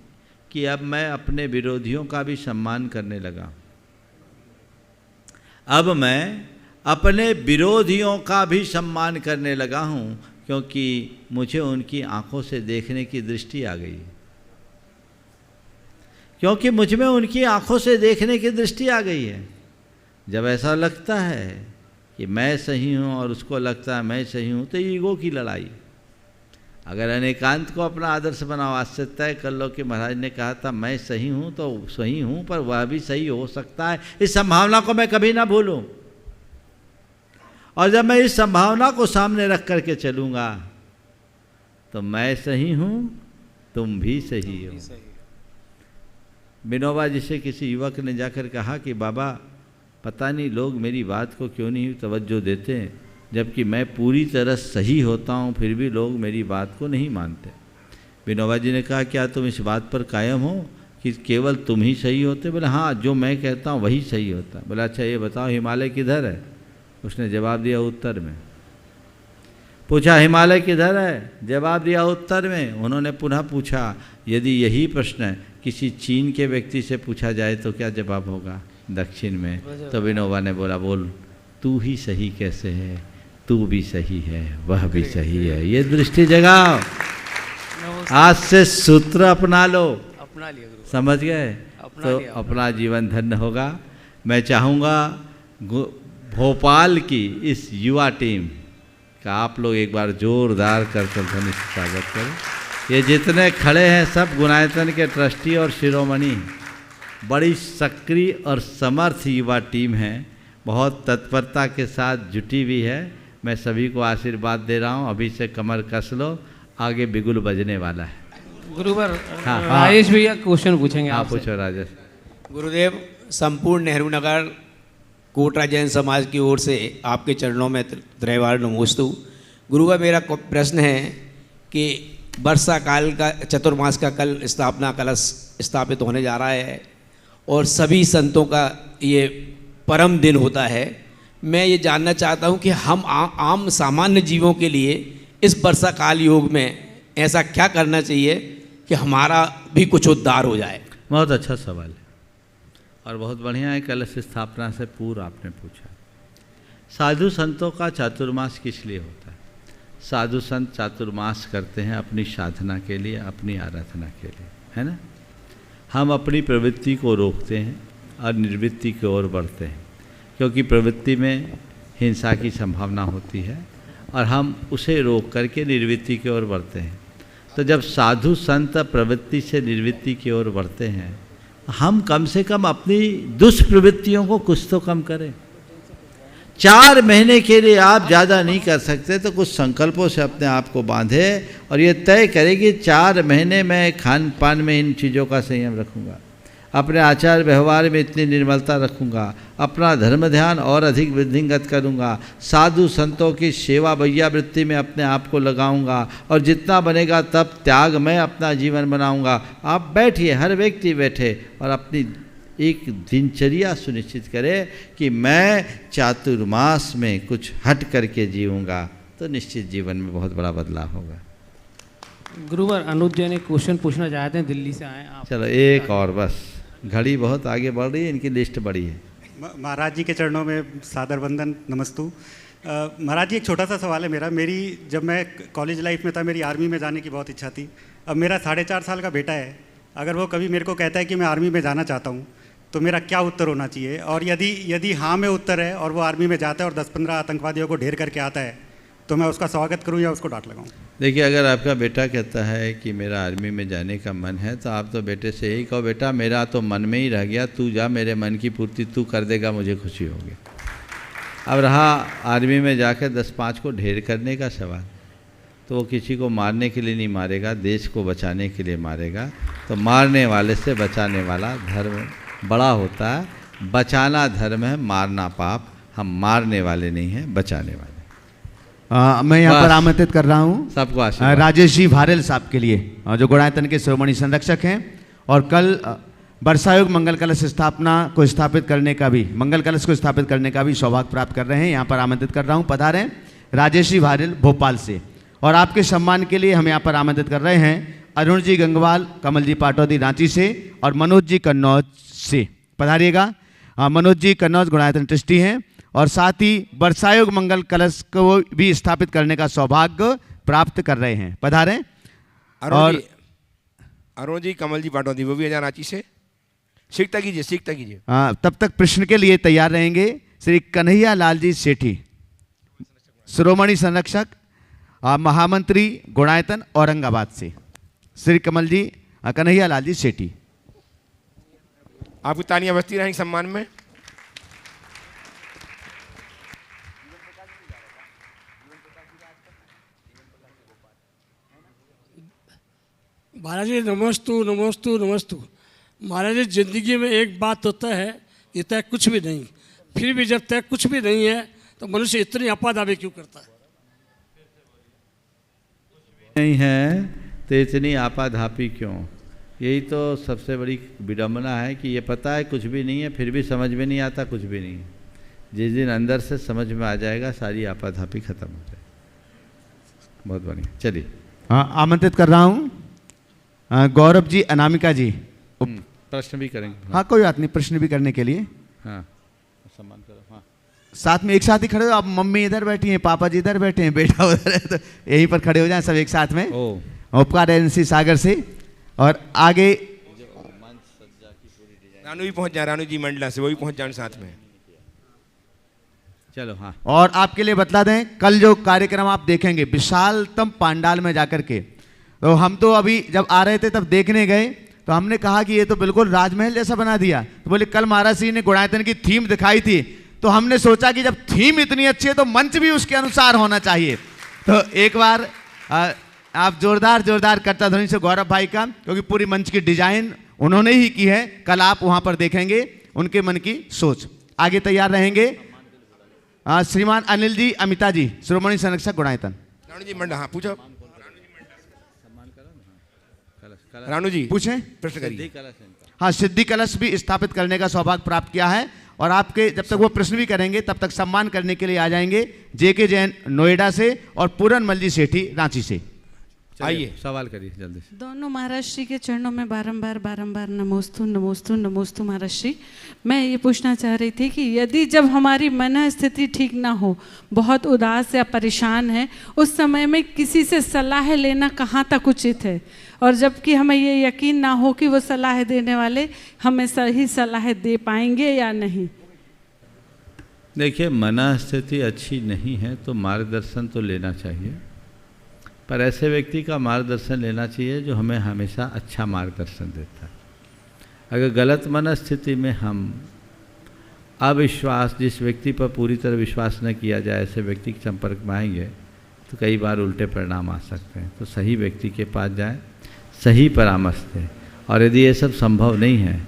कि अब मैं अपने विरोधियों का भी सम्मान करने लगा। अब मैं अपने विरोधियों का भी सम्मान करने लगा हूं, क्योंकि मुझे उनकी आंखों से देखने की दृष्टि आ गई, क्योंकि मुझ में उनकी आंखों से देखने की दृष्टि आ गई है। जब ऐसा लगता है कि मैं सही हूं और उसको लगता है मैं सही हूं, तो ईगो की लड़ाई। अगर अनेकांत को अपना आदर्श बनाओ, आज से तय कर लो कि महाराज ने कहा था मैं सही हूं तो सही हूं, पर वह भी सही हो सकता है, इस संभावना को मैं कभी ना भूलूं। और जब मैं इस संभावना को सामने रख करके चलूँगा तो मैं सही हूँ तुम भी सही हो। विनोबा जी से किसी युवक ने जाकर कहा कि बाबा पता नहीं लोग मेरी बात को क्यों नहीं तवज्जो देते हैं, जबकि मैं पूरी तरह सही होता हूँ फिर भी लोग मेरी बात को नहीं मानते। विनोबा जी ने कहा क्या तुम इस बात पर कायम हो कि केवल तुम ही सही होते? बोले हाँ, जो मैं कहता हूँ वही सही होता है। बोला अच्छा ये बताओ हिमालय किधर है? उसने जवाब दिया उत्तर में। पूछा हिमालय किधर है? जवाब दिया उत्तर में। उन्होंने पुनः पूछा यदि यही प्रश्न किसी चीन के व्यक्ति से पूछा जाए तो क्या जवाब होगा? दक्षिण में। तो विनोबा ने बोला बोल तू ही सही कैसे है, तू भी सही है वह भी सही है। ये दृष्टि जगाओ, आज से सूत्र अपना लो। अपना लिया गुरु, समझ गए? तो अपना जीवन धन्य होगा। मैं चाहूँगा भोपाल की इस युवा टीम का आप लोग एक बार जोरदार करतल ध्वनि से स्वागत करें। ये जितने खड़े हैं सब गुणायतन के ट्रस्टी और शिरोमणि, बड़ी सक्रिय और समर्थ युवा टीम है, बहुत तत्परता के साथ जुटी हुई है। मैं सभी को आशीर्वाद दे रहा हूँ, अभी से कमर कस लो, आगे बिगुल बजने वाला है। गुरुवर राजेश भैया क्वेश्चन पूछेंगे आप आपसे। पूछो राजेश। गुरुदेव, संपूर्ण नेहरू नगर कोटरा जैन समाज की ओर से आपके चरणों में त्रैवार नमोस्तु। गुरुवर, मेरा प्रश्न है कि वर्षा काल का चतुर्मास का कल स्थापना कलश स्थापित होने जा रहा है और सभी संतों का ये परम दिन होता है। मैं ये जानना चाहता हूँ कि हम आम सामान्य जीवों के लिए इस वर्षा काल योग में ऐसा क्या करना चाहिए कि हमारा भी कुछ उद्धार हो जाए। बहुत अच्छा सवाल है और बहुत बढ़िया है। कलश स्थापना से पूर्व आपने पूछा, साधु संतों का चातुर्मास किस लिए होता है? साधु संत चातुर्मास करते हैं अपनी साधना के लिए, अपनी आराधना के लिए, है ना। हम अपनी प्रवृत्ति को रोकते हैं और निर्वृत्ति की ओर बढ़ते हैं, क्योंकि प्रवृत्ति में हिंसा की संभावना होती है और हम उसे रोक करके निर्वृत्ति की ओर बढ़ते हैं। तो जब साधु संत प्रवृत्ति से निर्वृत्ति की ओर बढ़ते हैं, हम कम से कम अपनी दुष्प्रवृत्तियों को कुछ तो कम करें। 4 महीने के लिए आप ज़्यादा नहीं कर सकते तो कुछ संकल्पों से अपने आप को बांधे और ये तय करें कि 4 महीने मैं खान पान में इन चीज़ों का संयम रखूँगा, अपने आचार व्यवहार में इतनी निर्मलता रखूँगा, अपना धर्म ध्यान और अधिक वृद्धिंगत करूँगा, साधु संतों की सेवा भैया वृत्ति में अपने आप को लगाऊँगा और जितना बनेगा तब त्याग में अपना जीवन बनाऊँगा। आप बैठिए, हर व्यक्ति बैठे और अपनी एक दिनचर्या सुनिश्चित करें कि मैं चातुर्मास में कुछ हट करके जीऊँगा, तो निश्चित जीवन में बहुत बड़ा बदलाव होगा। गुरुवर, अनुज जैन एक क्वेश्चन पूछना चाहते हैं, दिल्ली से आए आप। चलो एक और, बस घड़ी बहुत आगे बढ़ रही है, इनकी लिस्ट बड़ी है। महाराज जी के चरणों में सादर वंदन, नमस्तु। महाराज जी, एक छोटा सा सवाल है मेरा। जब मैं कॉलेज लाइफ में था, मेरी आर्मी में जाने की बहुत इच्छा थी। अब मेरा 4.5 साल का बेटा है, अगर वो कभी मेरे को कहता है कि मैं आर्मी में जाना चाहता हूँ, तो मेरा क्या उत्तर होना चाहिए? और यदि हाँ में उत्तर है और वो आर्मी में जाता है और 10-15 आतंकवादियों को ढेर करके आता है, तो मैं उसका स्वागत करूँ या उसको डांट लगाऊँ? देखिए, अगर आपका बेटा कहता है कि मेरा आर्मी में जाने का मन है, तो आप तो बेटे से यही कहो, बेटा मेरा तो मन में ही रह गया, तू जा, मेरे मन की पूर्ति तू कर देगा, मुझे खुशी होगी। अब रहा आर्मी में जाकर 10-5 को ढेर करने का सवाल, तो वो किसी को मारने के लिए नहीं मारेगा, देश को बचाने के लिए मारेगा। तो मारने वाले से बचाने वाला धर्म बड़ा होता है। बचाना धर्म है, मारना पाप। हम मारने वाले नहीं हैं, बचाने वाले। मैं यहाँ पर आमंत्रित कर रहा हूँ सबको आशीर्वाद राजेश जी भारल साहब के लिए, जो गुणायतन के शिरोमणि संरक्षक हैं और कल वर्षायोग मंगल कलश स्थापना को स्थापित करने का भी, मंगल कलश को स्थापित करने का भी सौभाग्य प्राप्त कर रहे हैं। यहाँ पर आमंत्रित कर रहा हूँ, पधारें राजेश जी भारल भोपाल से। और आपके सम्मान के लिए हम यहाँ पर आमंत्रित कर रहे हैं अरुण जी गंगवाल, कमल जी पाटौदी रांची से और मनोज जी कन्नौज से। पधारिएगा। मनोज जी कन्नौज गुणायतन ट्रस्टी हैं और साथ ही वर्षायोग मंगल कलश को भी स्थापित करने का सौभाग्य प्राप्त कर रहे हैं। पधारें। अरुण जी कमल जी पाटौदी, वो भी आ रांची से। सीखता कीजिए। तब तक प्रश्न के लिए तैयार रहेंगे श्री कन्हैया लाल जी सेठी, शिरोमणि संरक्षक, महामंत्री गुणायतन औरंगाबाद से। श्री कमल जी, कन्हैया लाल जी सेठी, आपकी तालियां बजती रहेंगी सम्मान में। महाराज जी नमस्तु नमस्तु नमस्तु। महाराज जी, जिंदगी में एक बात होता है कि तय कुछ भी नहीं, फिर भी जब तय कुछ भी नहीं है तो मनुष्य इतनी अपादावी क्यों करता है? नहीं है तो इतनी आपाधापी क्यों? यही तो सबसे बड़ी विडम्बना है कि ये पता है कुछ भी नहीं है, फिर भी समझ में नहीं आता कुछ भी नहीं है। जिस दिन अंदर से समझ में आ जाएगा, सारी आपाधापी खत्म हो जाएगी। बहुत बढ़िया, चलिए। आमंत्रित कर रहा हूँ गौरव जी, अनामिका जी। प्रश्न भी करेंगे। हाँ, कोई बात नहीं, प्रश्न भी करने के लिए। हाँ, सम्मान करो। हाँ, साथ में एक साथ ही खड़े हो आप। मम्मी इधर बैठी हैं, पापा जी इधर बैठे हैं, बेटा उधर है, तो यहीं पर खड़े हो जाएं सब एक साथ में। उपकार एजेंसी सागर से। और आगे रानू भी पहुंच जाए, रानू जी मंडला से, वो भी पहुंच जाए साथ में। चलो। हाँ, और आपके लिए बतला दें, कल जो कार्यक्रम आप देखेंगे विशालतम पांडाल में जाकर के, तो हम तो अभी जब आ रहे थे तब देखने गए तो हमने कहा कि ये तो बिल्कुल राजमहल जैसा बना दिया। तो बोले कल महाराज जी ने गुणायतन की थीम दिखाई थी, तो हमने सोचा कि जब थीम इतनी अच्छी है तो मंच भी उसके अनुसार होना चाहिए। तो एक बार आप जोरदार करता ध्वनि से गौरव भाई का, क्योंकि पूरी मंच की डिजाइन उन्होंने ही की है। कल आप वहां पर देखेंगे उनके मन की सोच। आगे तैयार रहेंगे श्रीमान अनिल जी अमिता जी, श्रोमणी संरक्षक गुणायतन। रानू जी मंडा, हाँ पूछो। रानू जी पूछें, प्रश्न करिए। हाँ, सिद्धि कलश भी स्थापित करने का सौभाग्य प्राप्त किया है और आपके जब तक वो प्रश्न भी करेंगे तब तक सम्मान करने के लिए आ जाएंगे जेके जैन नोएडा से और पूरनमल जी सेठी रांची से। आइए सवाल करिए जल्दी से। दोनों महाराज श्री के चरणों में बारंबार बारंबार नमोस्तु नमोस्तु नमोस्तु महाराज श्री। मैं ये पूछना चाह रही थी कि यदि जब हमारी मन स्थिति ठीक ना हो, बहुत उदास या परेशान है, उस समय में किसी से सलाह लेना कहाँ तक उचित है, और जबकि हमें ये यकीन ना हो कि वो सलाह देने वाले हमें सही सलाह दे पाएंगे या नहीं। देखिए, मन स्थिति अच्छी नहीं है तो मार्गदर्शन तो लेना चाहिए, पर ऐसे व्यक्ति का मार्गदर्शन लेना चाहिए जो हमें हमेशा अच्छा मार्गदर्शन देता है। अगर गलत मन स्थिति में हम अविश्वास, जिस व्यक्ति पर पूरी तरह विश्वास न किया जाए, ऐसे व्यक्ति के संपर्क में आएंगे तो कई बार उल्टे परिणाम आ सकते हैं। तो सही व्यक्ति के पास जाएं, सही परामर्श दें, और यदि ये सब संभव नहीं है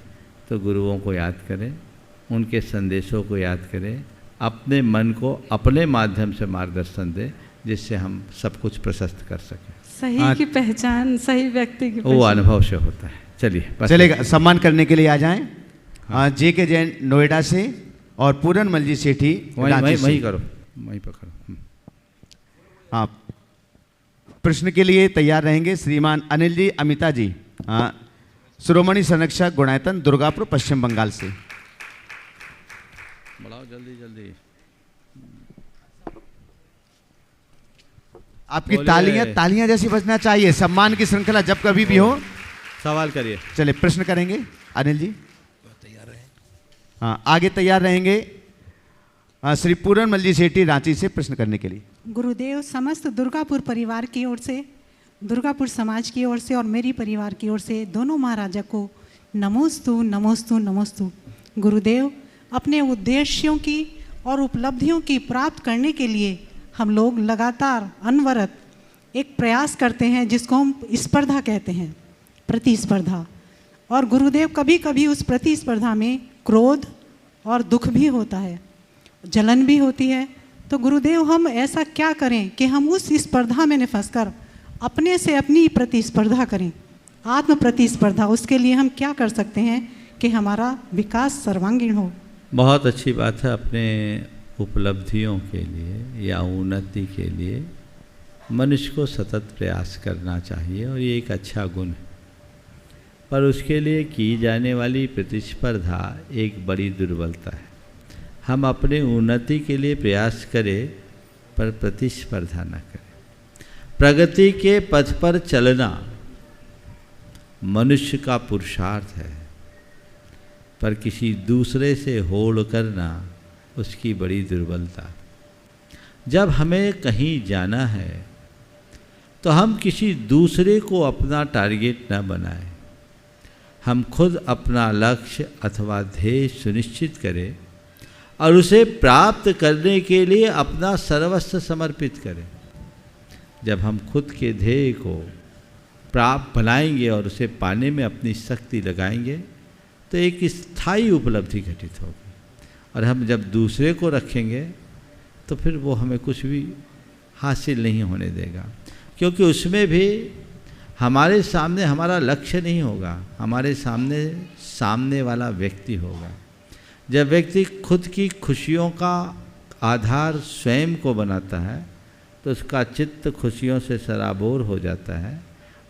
तो गुरुओं को याद करें, उनके संदेशों को याद करें, अपने मन को अपने माध्यम से मार्गदर्शन दें, जिससे हम सब कुछ प्रशस्त कर सकें। सही की पहचान, सही व्यक्ति की वो अनुभव से होता है। चलिए चलेगा, सम्मान करने के लिए आ जाएं जेके जैन नोएडा से और पूरनमल जी सेठी रांची से। वहीं करो, वहीं पकड़ो। हाँ, प्रश्न के लिए तैयार रहेंगे श्रीमान अनिल जी अमिता जी, श्रोमणी संरक्षक गुणायतन, दुर्गापुर, पश्चिम बंगाल से। बढ़ाओ जल्दी जल्दी। आपकी तालियां जैसी बजना चाहिए। सम्मान की श्रृंखला जब कभी भी हो। सवाल करिए। चलिए प्रश्न करेंगे अनिल जी। तैयार रहें। हाँ, आगे तैयार रहेंगे श्री पूरनमल जी सेठी रांची से प्रश्न करने के लिए। गुरुदेव, समस्त दुर्गापुर परिवार की ओर से, दुर्गापुर समाज की ओर से और मेरी परिवार की ओर से दोनों महाराजा को नमोस्तु नमोस्तु नमोस्तु। गुरुदेव, अपने उद्देश्यों की और उपलब्धियों की प्राप्त करने के लिए हम लोग लगातार अनवरत एक प्रयास करते हैं जिसको हम स्पर्धा कहते हैं, प्रतिस्पर्धा। और गुरुदेव, कभी कभी उस प्रतिस्पर्धा में क्रोध और दुख भी होता है, जलन भी होती है। तो गुरुदेव, हम ऐसा क्या करें कि हम उस स्पर्धा में न फंसकर अपने से अपनी प्रतिस्पर्धा करें, आत्म प्रतिस्पर्धा। उसके लिए हम क्या कर सकते हैं कि हमारा विकास सर्वांगीण हो? बहुत अच्छी बात है। अपने उपलब्धियों के लिए या उन्नति के लिए मनुष्य को सतत प्रयास करना चाहिए और ये एक अच्छा गुण है। पर उसके लिए की जाने वाली प्रतिस्पर्धा एक बड़ी दुर्बलता है। हम अपने उन्नति के लिए प्रयास करें पर प्रतिस्पर्धा न करें। प्रगति के पथ पर चलना मनुष्य का पुरुषार्थ है, पर किसी दूसरे से होड़ करना उसकी बड़ी दुर्बलता। जब हमें कहीं जाना है तो हम किसी दूसरे को अपना टारगेट न बनाएं। हम खुद अपना लक्ष्य अथवा ध्येय सुनिश्चित करें और उसे प्राप्त करने के लिए अपना सर्वस्व समर्पित करें। जब हम खुद के ध्येय को प्राप्त बनाएंगे और उसे पाने में अपनी शक्ति लगाएंगे तो एक स्थायी उपलब्धि घटित होगी। और हम जब दूसरे को रखेंगे तो फिर वो हमें कुछ भी हासिल नहीं होने देगा, क्योंकि उसमें भी हमारे सामने हमारा लक्ष्य नहीं होगा, हमारे सामने वाला व्यक्ति होगा। जब व्यक्ति खुद की खुशियों का आधार स्वयं को बनाता है तो उसका चित्त खुशियों से सराबोर हो जाता है,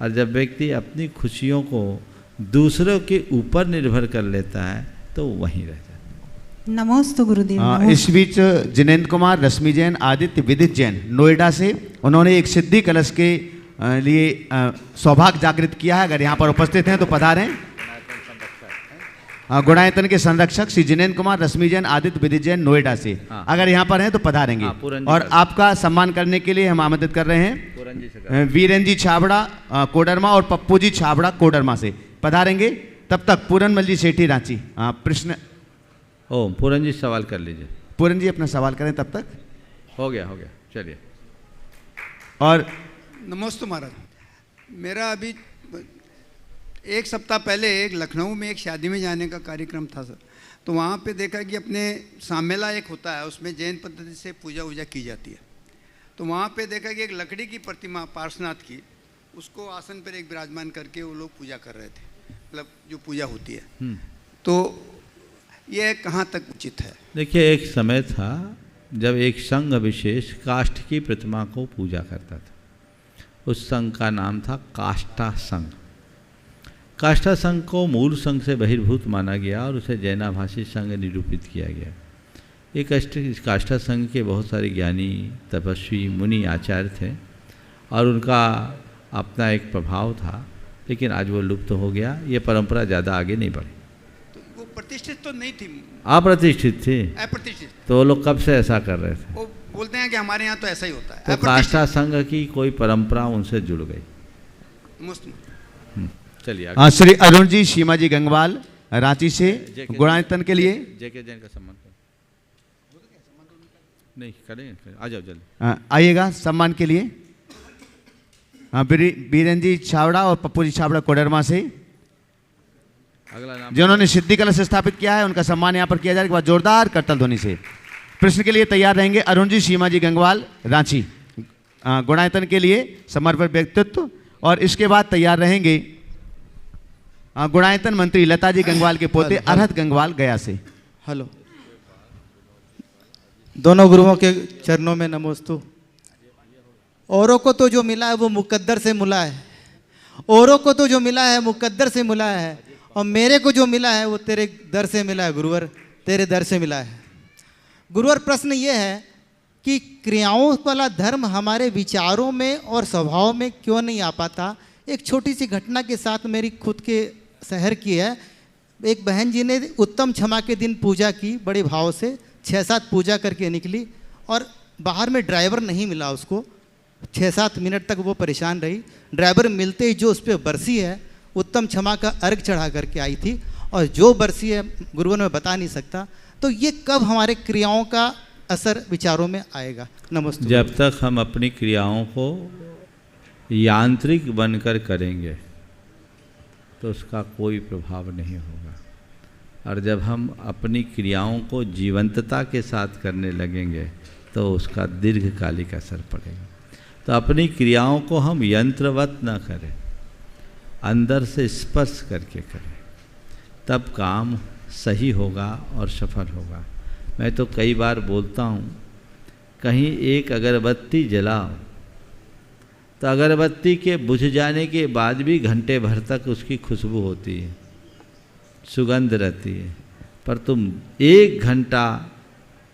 और जब व्यक्ति अपनी खुशियों को दूसरों के ऊपर निर्भर कर लेता है तो वहीं रह जाता है। नमोस्तु गुरुदेव। इस बीच जिनेंद्र कुमार, रश्मि जैन, आदित्य विदित जैन नोएडा से, उन्होंने एक सिद्धि कलश के लिए सौभाग्य जागृत किया है। अगर यहाँ पर उपस्थित हैं तो पधारें। गुणायतन के संरक्षक श्री जिनेंद्र कुमार, रश्मि जैन, आदित्य विदित जैन नोएडा से, अगर यहाँ पर हैं तो पधारेंगे। और आपका सम्मान करने के लिए हम आमंत्रित कर रहे हैं वीरेन जी छाबड़ा कोडरमा और पप्पू जी छाबड़ा कोडरमा से, पधारेंगे। तब तक पूरनमल जी सेठी रांची। प्रश्न पूरन जी सवाल कर लीजिए। पूरन जी अपना सवाल करें तब तक। हो गया चलिए। और नमस्ते महाराज, मेरा अभी एक सप्ताह पहले एक लखनऊ में एक शादी में जाने का कार्यक्रम था सर। तो वहाँ पे देखा कि अपने सामेला एक होता है, उसमें जैन पद्धति से पूजा वूजा की जाती है। तो वहाँ पे देखा कि एक लकड़ी की प्रतिमा पार्श्वनाथ की, उसको आसन पर एक विराजमान करके वो लोग पूजा कर रहे थे, मतलब जो पूजा होती है। तो ये कहाँ तक उचित है? देखिए, एक समय था जब एक संघ विशेष काष्ठ की प्रतिमा को पूजा करता था। उस संघ का नाम था काष्ठा संघ। काष्ठा संघ को मूल संघ से बहिर्भूत माना गया और उसे जैनाभाषी संघ निरूपित किया गया। एक काष्ठा संघ के बहुत सारे ज्ञानी, तपस्वी, मुनि, आचार्य थे और उनका अपना एक प्रभाव था, लेकिन आज वो लुप्त हो गया। ये परंपरा ज़्यादा आगे नहीं बढ़ी। तो वो प्रतिष्ठित तो नहीं थी, अप्रतिष्ठित थी। अप्रतिष्ठित। तो वो लोग कब से ऐसा कर रहे थे? वो बोलते हैं कि हमारे यहाँ तो ऐसा ही होता है। तो काष्ठा संघ की कोई परंपरा उनसे जुड़ गई। चलिए हाँ, श्री अरुण जी सीमा जी गंगवाल रांची से गुणायतन के लिए जेके जैन का सम्मान करें। नहीं करें, आ जाओ जल्दी। आइएगा सम्मान के लिए। हाँ, बीरेन जी छावड़ा और पप्पू जी छावड़ा कोडरमा से, अगला नाम जिन्होंने सिद्धि कलश स्थापित किया है, उनका सम्मान यहाँ पर किया जाएगा। जोरदार करतल ध्वनि से प्रश्न के लिए तैयार रहेंगे अरुण जी सीमा जी गंगवाल रांची, गुणायतन के लिए समर्पित व्यक्तित्व। और इसके बाद तैयार रहेंगे गुणायतन मंत्री लता जी गंगवाल के पोते अरहत गंगवाल गया से। हेलो, दोनों गुरुओं के चरणों में नमोस्तु। औरों को तो जो मिला है वो मुकद्दर से मिला है, औरों को तो जो मिला है मुकद्दर से मिला है, और मेरे को जो मिला है वो तेरे दर से मिला है गुरुवर, तेरे दर से मिला है। गुरुवर, प्रश्न ये है कि क्रियाओं वाला धर्म हमारे विचारों में और स्वभाव में क्यों नहीं आ पाता? एक छोटी सी घटना के साथ मेरी खुद के शहर की है। एक बहन जी ने उत्तम क्षमा के दिन पूजा की, बड़े भाव से 6-7 पूजा करके निकली और बाहर में ड्राइवर नहीं मिला उसको। 6-7 मिनट तक वो परेशान रही। ड्राइवर मिलते ही जो उस पर बरसी है, उत्तम क्षमा का अर्घ चढ़ा करके आई थी, और जो बरसी है गुरुवर मैं बता नहीं सकता। तो ये कब हमारे क्रियाओं का असर विचारों में आएगा? नमस्ते। जब तक हम अपनी क्रियाओं को यांत्रिक बनकर करेंगे तो उसका कोई प्रभाव नहीं होगा, और जब हम अपनी क्रियाओं को जीवंतता के साथ करने लगेंगे तो उसका दीर्घकालिक असर पड़ेगा। तो अपनी क्रियाओं को हम यंत्रवत न करें, अंदर से स्पर्श करके करें, तब काम सही होगा और सफल होगा। मैं तो कई बार बोलता हूँ, कहीं एक अगरबत्ती जलाओ तो अगरबत्ती के बुझ जाने के बाद भी घंटे भर तक उसकी खुशबू होती है, सुगंध रहती है। पर तुम 1 घंटा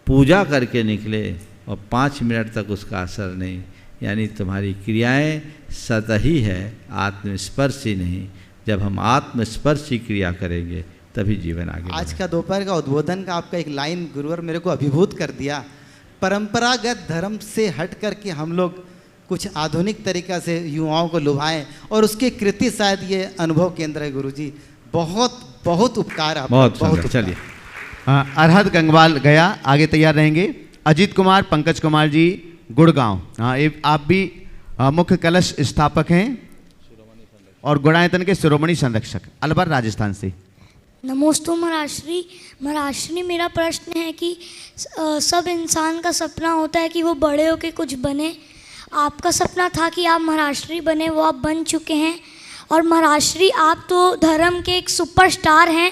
पूजा करके निकले और 5 मिनट तक उसका असर नहीं, यानी तुम्हारी क्रियाएं सतही है, आत्मस्पर्शी नहीं। जब हम आत्मस्पर्शी क्रिया करेंगे तभी जीवन आगे आज का दोपहर का उद्बोधन का आपका एक लाइन गुरुवर मेरे को अभिभूत कर दिया। परंपरागत धर्म से हट करके हम लोग कुछ आधुनिक तरीका से युवाओं को लुभाएं, और उसके कृति शायद ये अनुभव केंद्र है। गुरुजी, बहुत बहुत उपकार आपका। बहुत चलिए। अरहत गंगवाल गया, आगे तैयार रहेंगे अजीत कुमार पंकज कुमार जी गुड़गांव। हाँ, आप भी मुख्य कलश स्थापक हैं और गुणायतन के शिरोमणि संरक्षक, अलवर राजस्थान से। नमोस्तु महाराष्ट्री। महाराष्ट्री, मेरा प्रश्न है कि सब इंसान का सपना होता है कि वो बड़े होकर कुछ बने। आपका सपना था कि आप महाराष्ट्री बने, वो आप बन चुके हैं। और महाराष्ट्री, आप तो धर्म के एक सुपरस्टार हैं,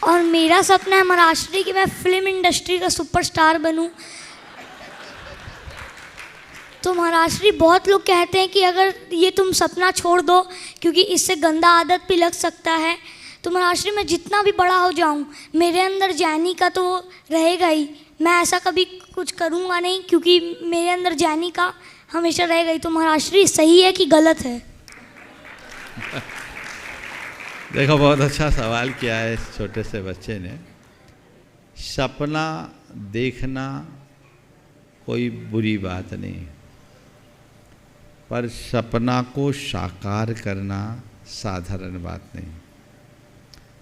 और मेरा सपना है महाराष्ट्री कि मैं फिल्म इंडस्ट्री का सुपरस्टार बनूं। तो महाराष्ट्री, बहुत लोग कहते हैं कि अगर ये तुम सपना छोड़ दो क्योंकि इससे गंदा आदत भी लग सकता है, तो महाराष्ट्री मैं जितना भी बड़ा हो जाऊं, मेरे अंदर जैनी का तो रहेगा ही। मैं ऐसा कभी कुछ करूंगा नहीं क्योंकि मेरे अंदर जैनी का हमेशा रहेगा ही। तो महाराष्ट्री, सही है कि गलत है? देखो, बहुत अच्छा सवाल किया है इस छोटे से बच्चे ने। सपना देखना कोई बुरी बात नहीं, पर सपना को साकार करना साधारण बात नहीं।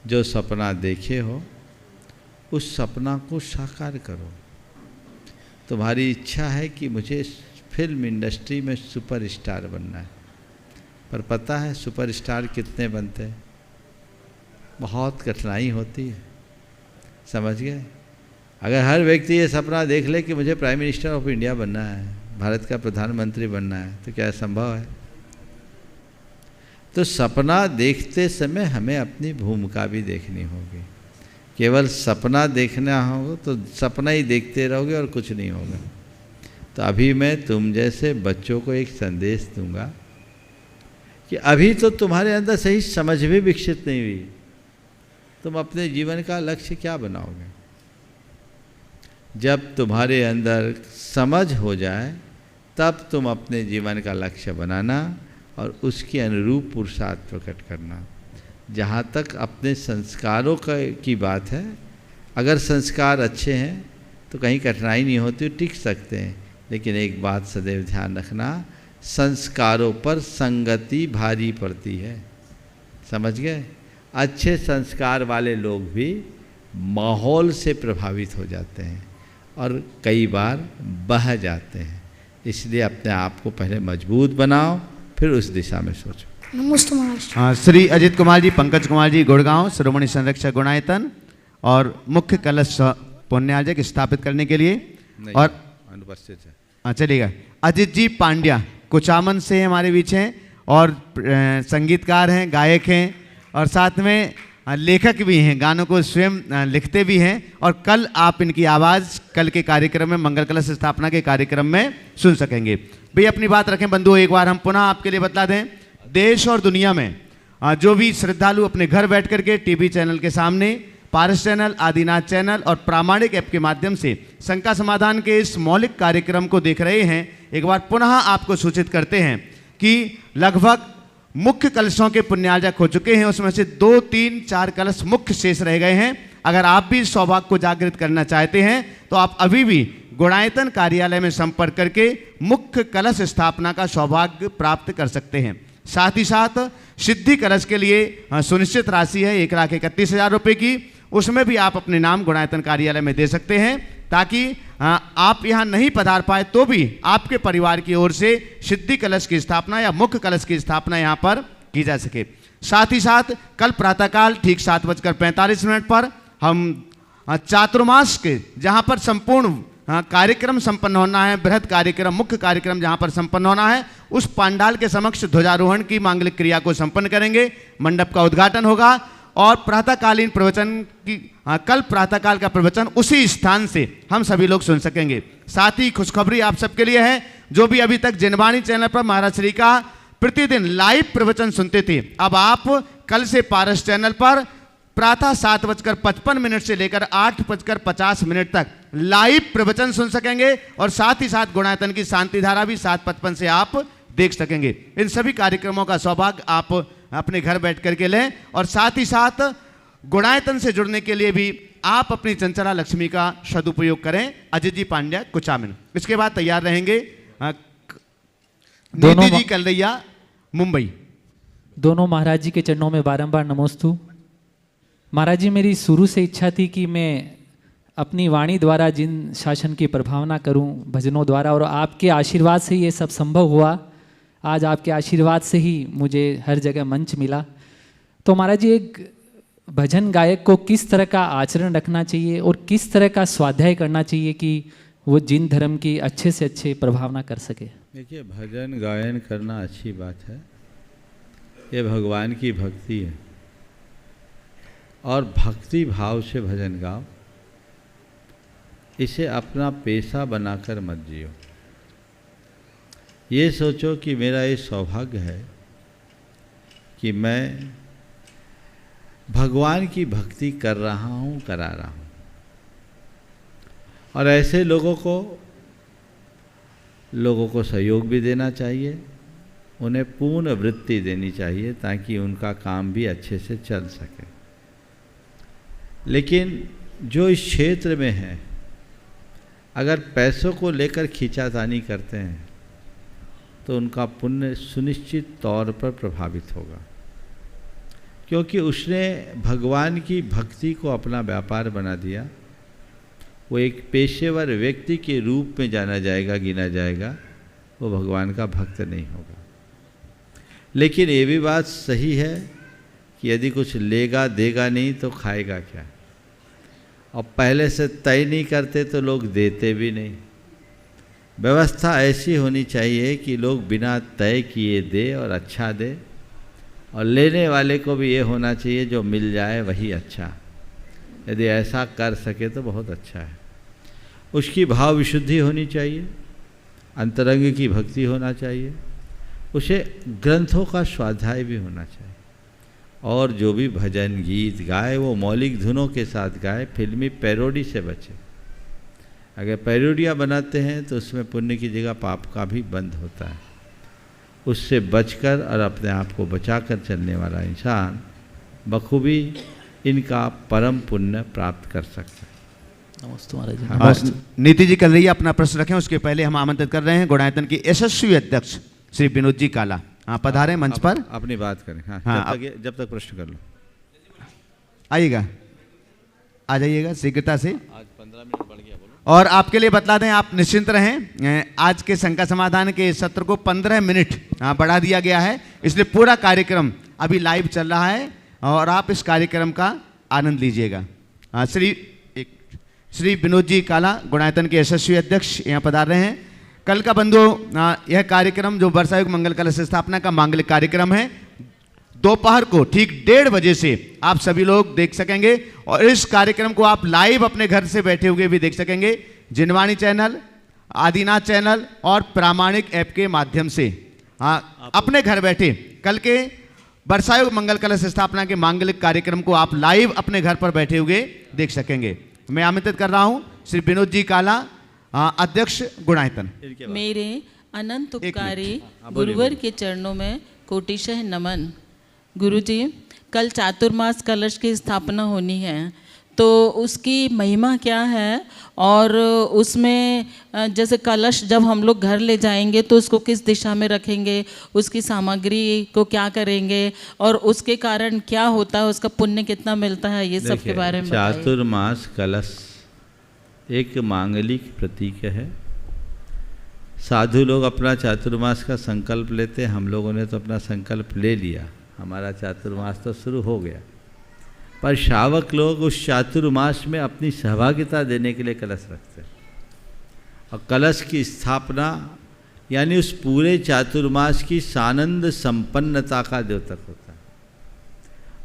जो सपना देखे हो उस सपना को साकार करो। तुम्हारी इच्छा है कि मुझे फिल्म इंडस्ट्री में सुपरस्टार बनना है, पर पता है सुपरस्टार कितने बनते हैं? बहुत कठिनाई होती है, समझ गए? अगर हर व्यक्ति ये सपना देख ले कि मुझे प्राइम मिनिस्टर ऑफ इंडिया बनना है, भारत का प्रधानमंत्री बनना है, तो क्या संभव है? तो सपना देखते समय हमें अपनी भूमिका भी देखनी होगी। केवल सपना देखना होगा तो सपना ही देखते रहोगे और कुछ नहीं होगा। तो अभी मैं तुम जैसे बच्चों को एक संदेश दूंगा कि अभी तो तुम्हारे अंदर सही समझ भी विकसित नहीं हुई, तुम अपने जीवन का लक्ष्य क्या बनाओगे? जब तुम्हारे अंदर समझ हो जाए तब तुम अपने जीवन का लक्ष्य बनाना और उसके अनुरूप पुरुषार्थ प्रकट करना। जहाँ तक अपने संस्कारों की बात है, अगर संस्कार अच्छे हैं तो कहीं कठिनाई नहीं होती, टिक सकते हैं। लेकिन एक बात सदैव ध्यान रखना, संस्कारों पर संगति भारी पड़ती है, समझ गए? अच्छे संस्कार वाले लोग भी माहौल से प्रभावित हो जाते हैं और कई बार बह जाते हैं। इसलिए अपने आप को पहले मजबूत बनाओ, फिर उस दिशा में सोचो। नमस्ते महाराज। श्री अजित कुमार जी, पंकज कुमार जी, गुड़गांव, शिरोमणि संरक्षक गुणायतन और मुख्य कलश पुण्यार्जक स्थापित करने के लिए और अनुपस्थित है। चलिएगा। अजित जी पांड्या कुचामन से हमारे बीच हैं और संगीतकार हैं, गायक हैं और साथ में लेखक भी हैं, गानों को स्वयं लिखते भी हैं। और कल आप इनकी आवाज़ कल के कार्यक्रम में, मंगल कलश स्थापना के कार्यक्रम में सुन सकेंगे। भैया अपनी बात रखें बंधुओं, एक बार हम पुनः आपके लिए बतला दें, देश और दुनिया में जो भी श्रद्धालु अपने घर बैठ करके टीवी चैनल के सामने, पारस चैनल, आदिनाथ चैनल और प्रामाणिक ऐप के माध्यम से शंका समाधान के इस मौलिक कार्यक्रम को देख रहे हैं, एक बार पुनः आपको सूचित करते हैं कि लगभग मुख्य कलशों के पुण्यार्जक हो चुके हैं, उसमें से 2, 3, 4 कलश मुख्य शेष रह गए हैं। अगर आप भी सौभाग्य को जागृत करना चाहते हैं तो आप अभी भी गुणायतन कार्यालय में संपर्क करके मुख्य कलश स्थापना का सौभाग्य प्राप्त कर सकते हैं। साथ ही साथ सिद्धि कलश के लिए सुनिश्चित राशि है 1,31,000 रुपये की, उसमें भी आप अपने नाम गुणायतन कार्यालय में दे सकते हैं ताकि आप यहाँ नहीं पधार पाए तो भी आपके परिवार की ओर से सिद्धि कलश की स्थापना या मुख्य कलश की स्थापना यहाँ पर की जा सके। साथ ही साथ कल प्रातःकाल ठीक 7:45 पर हम चातुर्मास के जहाँ पर संपूर्ण कार्यक्रम संपन्न होना है, बृहद कार्यक्रम, मुख्य कार्यक्रम जहाँ पर संपन्न होना है, उस पंडाल के समक्ष ध्वजारोहण की मांगलिक क्रिया को संपन्न करेंगे। मंडप का उद्घाटन होगा और प्रातःकालीन प्रवचन की कल प्रातःकाल का प्रवचन उसी स्थान से हम सभी लोग सुन सकेंगे। साथ ही खुशखबरी आप सबके लिए है, जो भी अभी तक जनवाणी चैनल पर महाराज श्री का प्रतिदिन लाइव प्रवचन सुनते थे, अब आप कल से पारस चैनल पर प्रातः 7:55 से लेकर 8:50 तक लाइव प्रवचन सुन सकेंगे और साथ ही साथ गुणायतन की शांति धारा भी 7:55 से आप देख सकेंगे। इन सभी कार्यक्रमों का सौभाग्य आप अपने घर बैठ करके लें और साथ ही साथ गुणायतन से जुड़ने के लिए भी आप अपनी चंचला लक्ष्मी का सदुपयोग करें। अजित जी पांड्या कुचामन, इसके बाद तैयार रहेंगे नीति जी कलरैया मुंबई। दोनों महाराज जी के चरणों में बारंबार नमोस्तु। महाराज जी, मेरी शुरू से इच्छा थी कि मैं अपनी वाणी द्वारा जिन शासन की प्रभावना करूं, भजनों द्वारा, और आपके आशीर्वाद से ये सब संभव हुआ। आज आपके आशीर्वाद से ही मुझे हर जगह मंच मिला। तो महाराज जी, एक भजन गायक को किस तरह का आचरण रखना चाहिए और किस तरह का स्वाध्याय करना चाहिए कि वो जिन धर्म की अच्छे से अच्छे प्रभावना कर सके? देखिए, भजन गायन करना अच्छी बात है, ये भगवान की भक्ति है और भक्ति भाव से भजन गाओ, इसे अपना पेशा बनाकर मत जियो। ये सोचो कि मेरा ये सौभाग्य है कि मैं भगवान की भक्ति कर रहा हूँ, करा रहा हूँ। और ऐसे लोगों को सहयोग भी देना चाहिए, उन्हें पूर्ण वृत्ति देनी चाहिए ताकि उनका काम भी अच्छे से चल सके। लेकिन जो इस क्षेत्र में है, अगर पैसों को लेकर खींचातानी करते हैं तो उनका पुण्य सुनिश्चित तौर पर प्रभावित होगा, क्योंकि उसने भगवान की भक्ति को अपना व्यापार बना दिया। वो एक पेशेवर व्यक्ति के रूप में जाना जाएगा, गिना जाएगा, वो भगवान का भक्त नहीं होगा। लेकिन ये भी बात सही है कि यदि कुछ लेगा देगा नहीं तो खाएगा क्या। और पहले से तय नहीं करते तो लोग देते भी नहीं। व्यवस्था ऐसी होनी चाहिए कि लोग बिना तय किए दे और अच्छा दे, और लेने वाले को भी ये होना चाहिए जो मिल जाए वही अच्छा। यदि ऐसा कर सके तो बहुत अच्छा है। उसकी भाव विशुद्धि होनी चाहिए, अंतरंग की भक्ति होना चाहिए, उसे ग्रंथों का स्वाध्याय भी होना चाहिए, और जो भी भजन गीत गाए वो मौलिक धुनों के साथ गाए, फिल्मी पैरोडी से बचे। अगर पैरोडियाँ बनाते हैं तो उसमें पुण्य की जगह पाप का भी बंद होता है। उससे बचकर और अपने आप को बचाकर चलने वाला इंसान बखूबी इनका परम पुण्य प्राप्त कर सकता है। नमस्ते महाराज जी। नीति जी कल रही अपना प्रश्न रखें, उसके पहले हम आमंत्रित कर रहे हैं गुणायतन की यशस्वी अध्यक्ष श्री विनोद जी काला। हाँ, पधारें मंच पर। अपनी बात करें। हाँ, हाँ, जब तक प्रश्न कर लो। आइएगा, आ जाइएगा शीघ्रता से। आज 15 मिनट बढ़ गया। बोलो। और आपके लिए बतला दें, आप निश्चिंत रहें, आज के शंका समाधान के सत्र को 15 मिनट बढ़ा दिया गया है, इसलिए पूरा कार्यक्रम अभी लाइव चल रहा है और आप इस कार्यक्रम का आनंद लीजिएगा। श्री विनोद जी काला गुणायतन के यशस्वी अध्यक्ष यहाँ पधार रहे हैं। कल का बंधुओं, यह कार्यक्रम जो वर्षायुक्त मंगल कलश स्थापना का मांगलिक कार्यक्रम है, दोपहर को ठीक 1:30 बजे से आप सभी लोग देख सकेंगे, और इस कार्यक्रम को आप लाइव अपने घर से बैठे हुए भी देख सकेंगे, जिनवाणी चैनल, आदिनाथ चैनल और प्रामाणिक ऐप के माध्यम से। हाँ, अपने घर बैठे कल के वर्षायुक्त मंगल कलश स्थापना के मांगलिक कार्यक्रम को आप लाइव अपने घर पर बैठे हुए देख सकेंगे। मैं आमंत्रित कर रहा हूँ श्री विनोद जी काला, अध्यक्ष गुणायतन। मेरे अनंत उपकारी गुरुवर के चरणों में कोटिशः नमन। गुरुजी, कल चातुर्मास कलश की स्थापना होनी है, तो उसकी महिमा क्या है, और उसमें जैसे कलश जब हम लोग घर ले जाएंगे तो उसको किस दिशा में रखेंगे, उसकी सामग्री को क्या करेंगे, और उसके कारण क्या होता है, उसका पुण्य कितना मिलता है, ये सब के बारे में बताइए। चातुर्मास कलश एक मांगलिक प्रतीक है। साधु लोग अपना चातुर्मास का संकल्प लेते हैं, हम लोगों ने तो अपना संकल्प ले लिया, हमारा चातुर्मास तो शुरू हो गया, पर श्रावक लोग उस चातुर्मास में अपनी सहभागिता देने के लिए कलश रखते हैं। और कलश की स्थापना यानी उस पूरे चातुर्मास की सानंद संपन्नता का द्योतक होता है।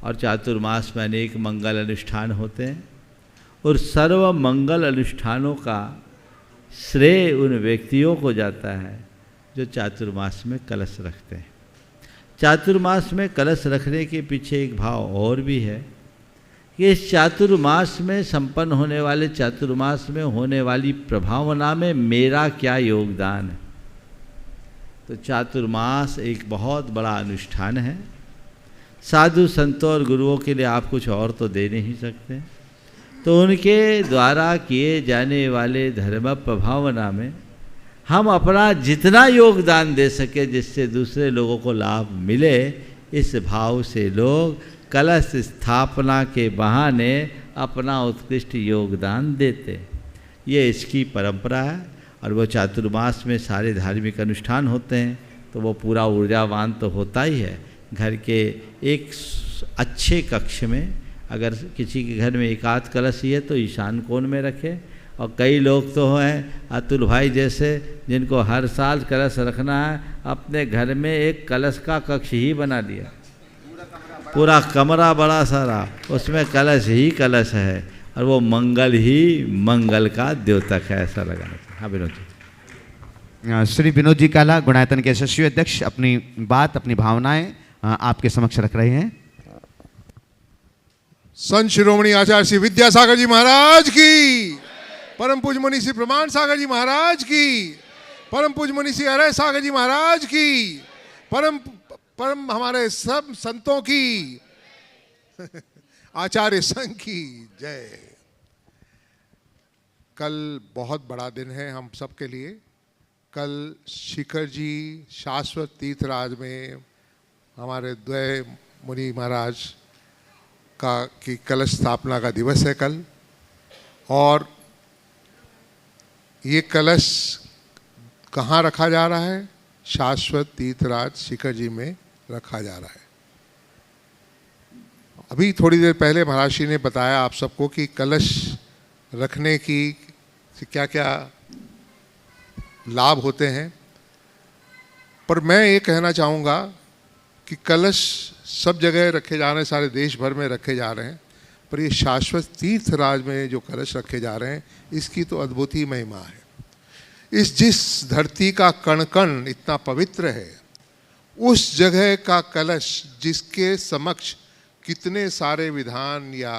और चातुर्मास में अनेक मंगल अनुष्ठान होते हैं, और सर्व मंगल अनुष्ठानों का श्रेय उन व्यक्तियों को जाता है जो चातुर्मास में कलश रखते हैं। चातुर्मास में कलश रखने के पीछे एक भाव और भी है कि इस चातुर्मास में संपन्न होने वाले चातुर्मास में होने वाली प्रभावना में मेरा क्या योगदान है। तो चातुर्मास एक बहुत बड़ा अनुष्ठान है। साधु संतों और गुरुओं के लिए आप कुछ और तो दे नहीं सकते, तो उनके द्वारा किए जाने वाले धर्म प्रभावना में हम अपना जितना योगदान दे सके जिससे दूसरे लोगों को लाभ मिले, इस भाव से लोग कलश स्थापना के बहाने अपना उत्कृष्ट योगदान देते। ये इसकी परंपरा है। और वो चातुर्मास में सारे धार्मिक अनुष्ठान होते हैं, तो वो पूरा ऊर्जावान तो होता ही है। घर के एक अच्छे कक्ष में अगर किसी के घर में एकाध कलश ही है तो ईशान कोण में रखे। और कई लोग तो हैं अतुल भाई जैसे, जिनको हर साल कलश रखना है, अपने घर में एक कलश का कक्ष ही बना दिया, पूरा कमरा बड़ा सारा, उसमें कलश ही कलश है, और वो मंगल ही मंगल का द्योतक है, ऐसा लगाना चाहिए। हाँ विनोद जी। श्री विनोद जी काला गुणायतन के यशस्वी अध्यक्ष अपनी बात, अपनी भावनाएं आपके समक्ष रख रहे हैं। संत शिरोमणि आचार्य श्री विद्यासागर जी महाराज की, परम पूज्य मुनि श्री प्रमाण सागर जी महाराज की, परम पूज्य मुनि श्री अरय सागर जी महाराज की, परम हमारे सब संतों की, आचार्य संघ की जय। कल बहुत बड़ा दिन है हम सब के लिए। कल शिखर जी शाश्वत तीर्थराज में हमारे द्वय मुनि महाराज की कलश स्थापना का दिवस है कल। और ये कलश कहाँ रखा जा रहा है? शाश्वत तीर्थराज शिखर जी में रखा जा रहा है। अभी थोड़ी देर पहले महाराज श्री ने बताया आप सबको कि कलश रखने की क्या क्या लाभ होते हैं, पर मैं ये कहना चाहूँगा कि कलश सब जगह रखे जा रहे हैं, सारे देश भर में रखे जा रहे हैं, पर ये शाश्वत तीर्थराज में जो कलश रखे जा रहे हैं इसकी तो अद्भुत ही महिमा है। जिस धरती का कण कण इतना पवित्र है, उस जगह का कलश जिसके समक्ष कितने सारे विधान या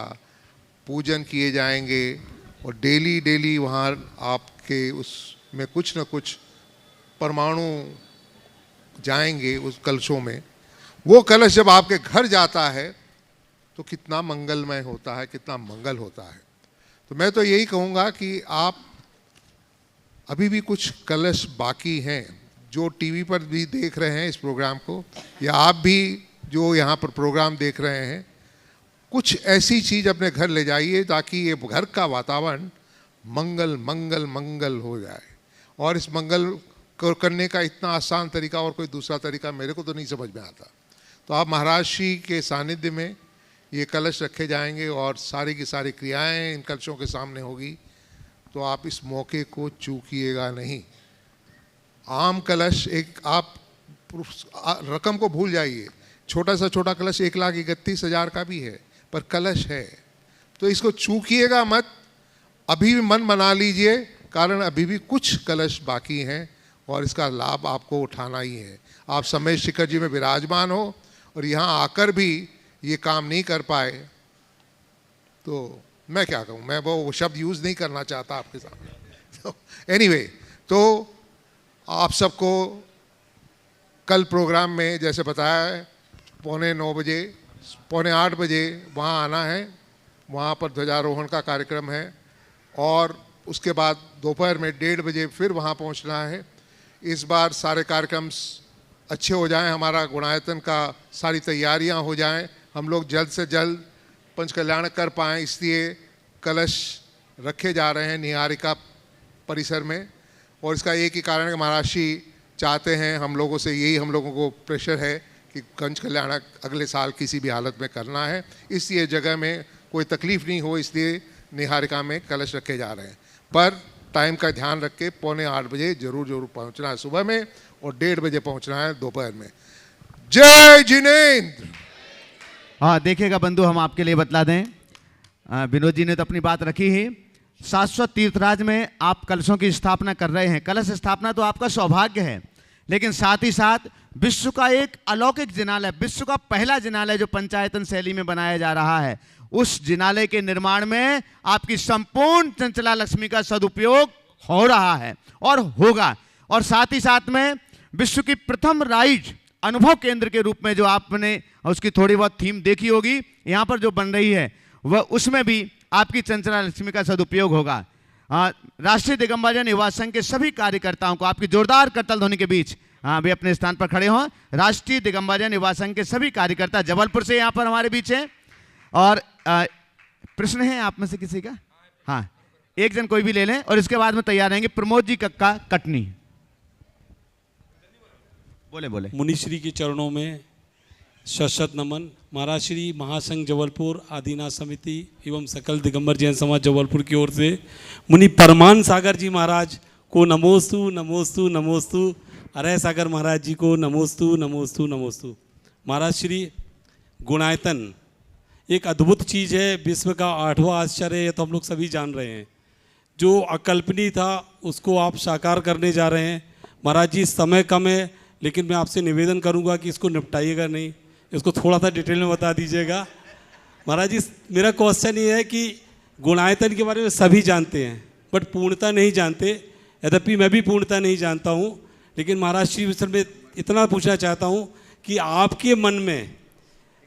पूजन किए जाएंगे और डेली डेली वहाँ आपके उसमें कुछ न कुछ परमाणु जाएंगे उस कलशों में, वो कलश जब आपके घर जाता है तो कितना मंगलमय होता है, कितना मंगल होता है। तो मैं तो यही कहूँगा कि आप अभी भी कुछ कलश बाकी हैं जो टीवी पर भी देख रहे हैं इस प्रोग्राम को, या आप भी जो यहाँ पर प्रोग्राम देख रहे हैं, कुछ ऐसी चीज़ अपने घर ले जाइए ताकि ये घर का वातावरण मंगल मंगल मंगल हो जाए। और इस मंगल को करने का इतना आसान तरीका और कोई दूसरा तरीका मेरे को तो नहीं समझ में आता। तो आप महाराज श्री के सानिध्य में ये कलश रखे जाएंगे और सारी की सारी क्रियाएं इन कलशों के सामने होगी, तो आप इस मौके को चूकिएगा नहीं। आम कलश एक आप रकम को भूल जाइए, छोटा सा छोटा कलश 1,31,000 का भी है, पर कलश है, तो इसको चूकिएगा मत। अभी भी मन बना लीजिए, कारण अभी भी कुछ कलश बाकी हैं और इसका लाभ आपको उठाना ही है। आप समय शिखर जी में विराजमान हो और यहाँ आकर भी ये काम नहीं कर पाए तो मैं क्या कहूँ, मैं वो शब्द यूज़ नहीं करना चाहता आपके सामने। एनीवे, तो आप सबको कल प्रोग्राम में जैसे बताया है 9:15 बजे 8:15 बजे वहाँ आना है, वहाँ पर ध्वजारोहण का कार्यक्रम है और उसके बाद दोपहर में 1:30 बजे फिर वहाँ पहुँचना है। इस बार सारे कार्यक्रम अच्छे हो जाएं, हमारा गुणायतन का सारी तैयारियां हो जाएं, हम लोग जल्द से जल्द पंच कल्याण कर पाएँ, इसलिए कलश रखे जा रहे हैं निहारिका परिसर में। और इसका एक ही कारण है कि महाराज श्री चाहते हैं हम लोगों से, यही हम लोगों को प्रेशर है कि पंच कल्याण अगले साल किसी भी हालत में करना है, इसलिए जगह में कोई तकलीफ़ नहीं हो, इसलिए निहारिका में कलश रखे जा रहे हैं। पर टाइम का ध्यान रख के 7:45 बजे जरूर पहुंचना है सुबह में और 1:30 बजे पहुंचना है दोपहर में। जय जिनेंद्र। हाँ, देखिएगा बंधु, हम आपके लिए बतला दें, विनोद जी ने तो अपनी बात रखी ही। शाश्वत तीर्थराज में आप कलशों की स्थापना कर रहे हैं। कलश स्थापना तो आपका सौभाग्य है, लेकिन साथ ही साथ विश्व का एक अलौकिक जिनालय, विश्व का पहला जिनालय जो पंचायतन शैली में बनाया जा रहा है, उस जिनालय के निर्माण में आपकी संपूर्ण चंचला लक्ष्मी का सदुपयोग हो रहा है और होगा। और साथ ही साथ में विश्व की प्रथम राइज अनुभव केंद्र के रूप में जो आपने उसकी थोड़ी बहुत थीम देखी होगी यहाँ पर जो बन रही है, वह उसमें भी आपकी चंचला लक्ष्मी का सदुपयोग होगा। राष्ट्रीय दिगंबर जन युवा संघ के सभी कार्यकर्ताओं को आपकी जोरदार करतल ध्वनि के बीच भी अपने स्थान पर खड़े हों। राष्ट्रीय दिगंबर जन युवा संघ के सभी कार्यकर्ता जबलपुर से यहाँ पर हमारे बीच हैं। और प्रश्न है आप में से किसी का? हाँ, एक जन कोई भी ले लें और इसके बाद में तैयार रहेंगे। प्रमोद जी कक्का कटनी, बोले। मुनिश्री के चरणों में शत नमन। महाराज श्री महासंघ जबलपुर आदिनाथ समिति एवं सकल दिगंबर जैन समाज जबलपुर की ओर से मुनि परमान सागर जी महाराज को नमोस्तु नमोस्तु नमोस्तु। अरय सागर महाराज जी को नमोस्तु नमोस्तु नमोस्तु। महाराज श्री गुणायतन एक अद्भुत चीज़ है, विश्व का 8वां आश्चर्य है, तो हम लोग सभी जान रहे हैं। जो अकल्पनीय था उसको आप साकार करने जा रहे हैं। महाराज जी समय कम है, लेकिन मैं आपसे निवेदन करूंगा कि इसको निपटाइएगा नहीं, इसको थोड़ा सा डिटेल में बता दीजिएगा। महाराज जी, मेरा क्वेश्चन ये है कि गुणायतन के बारे में सभी जानते हैं बट पूर्णता नहीं जानते, यद्यपि मैं भी पूर्णता नहीं जानता हूँ, लेकिन महाराज श्री विषय में इतना पूछना चाहता हूँ कि आपके मन में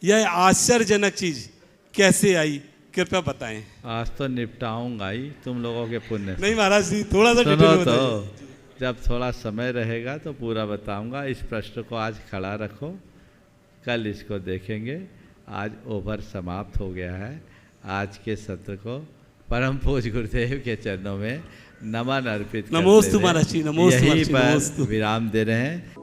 यह आश्चर्यजनक चीज़ कैसे आई, कृपया बताएं। आज तो निपटाऊंगा ही तुम लोगों के पुण्य से। नहीं महाराज जी, थोड़ा सा डिटेल में बताइए। जब थोड़ा समय रहेगा तो पूरा बताऊंगा। इस प्रश्न को आज खड़ा रखो, कल इसको देखेंगे। आज ओवर समाप्त हो गया है। आज के सत्र को परम पूज्य गुरुदेव के चरणों में नमन अर्पित नमोस्तु महाराज जी, नमोस्तु यहीं पर विराम दे रहे हैं।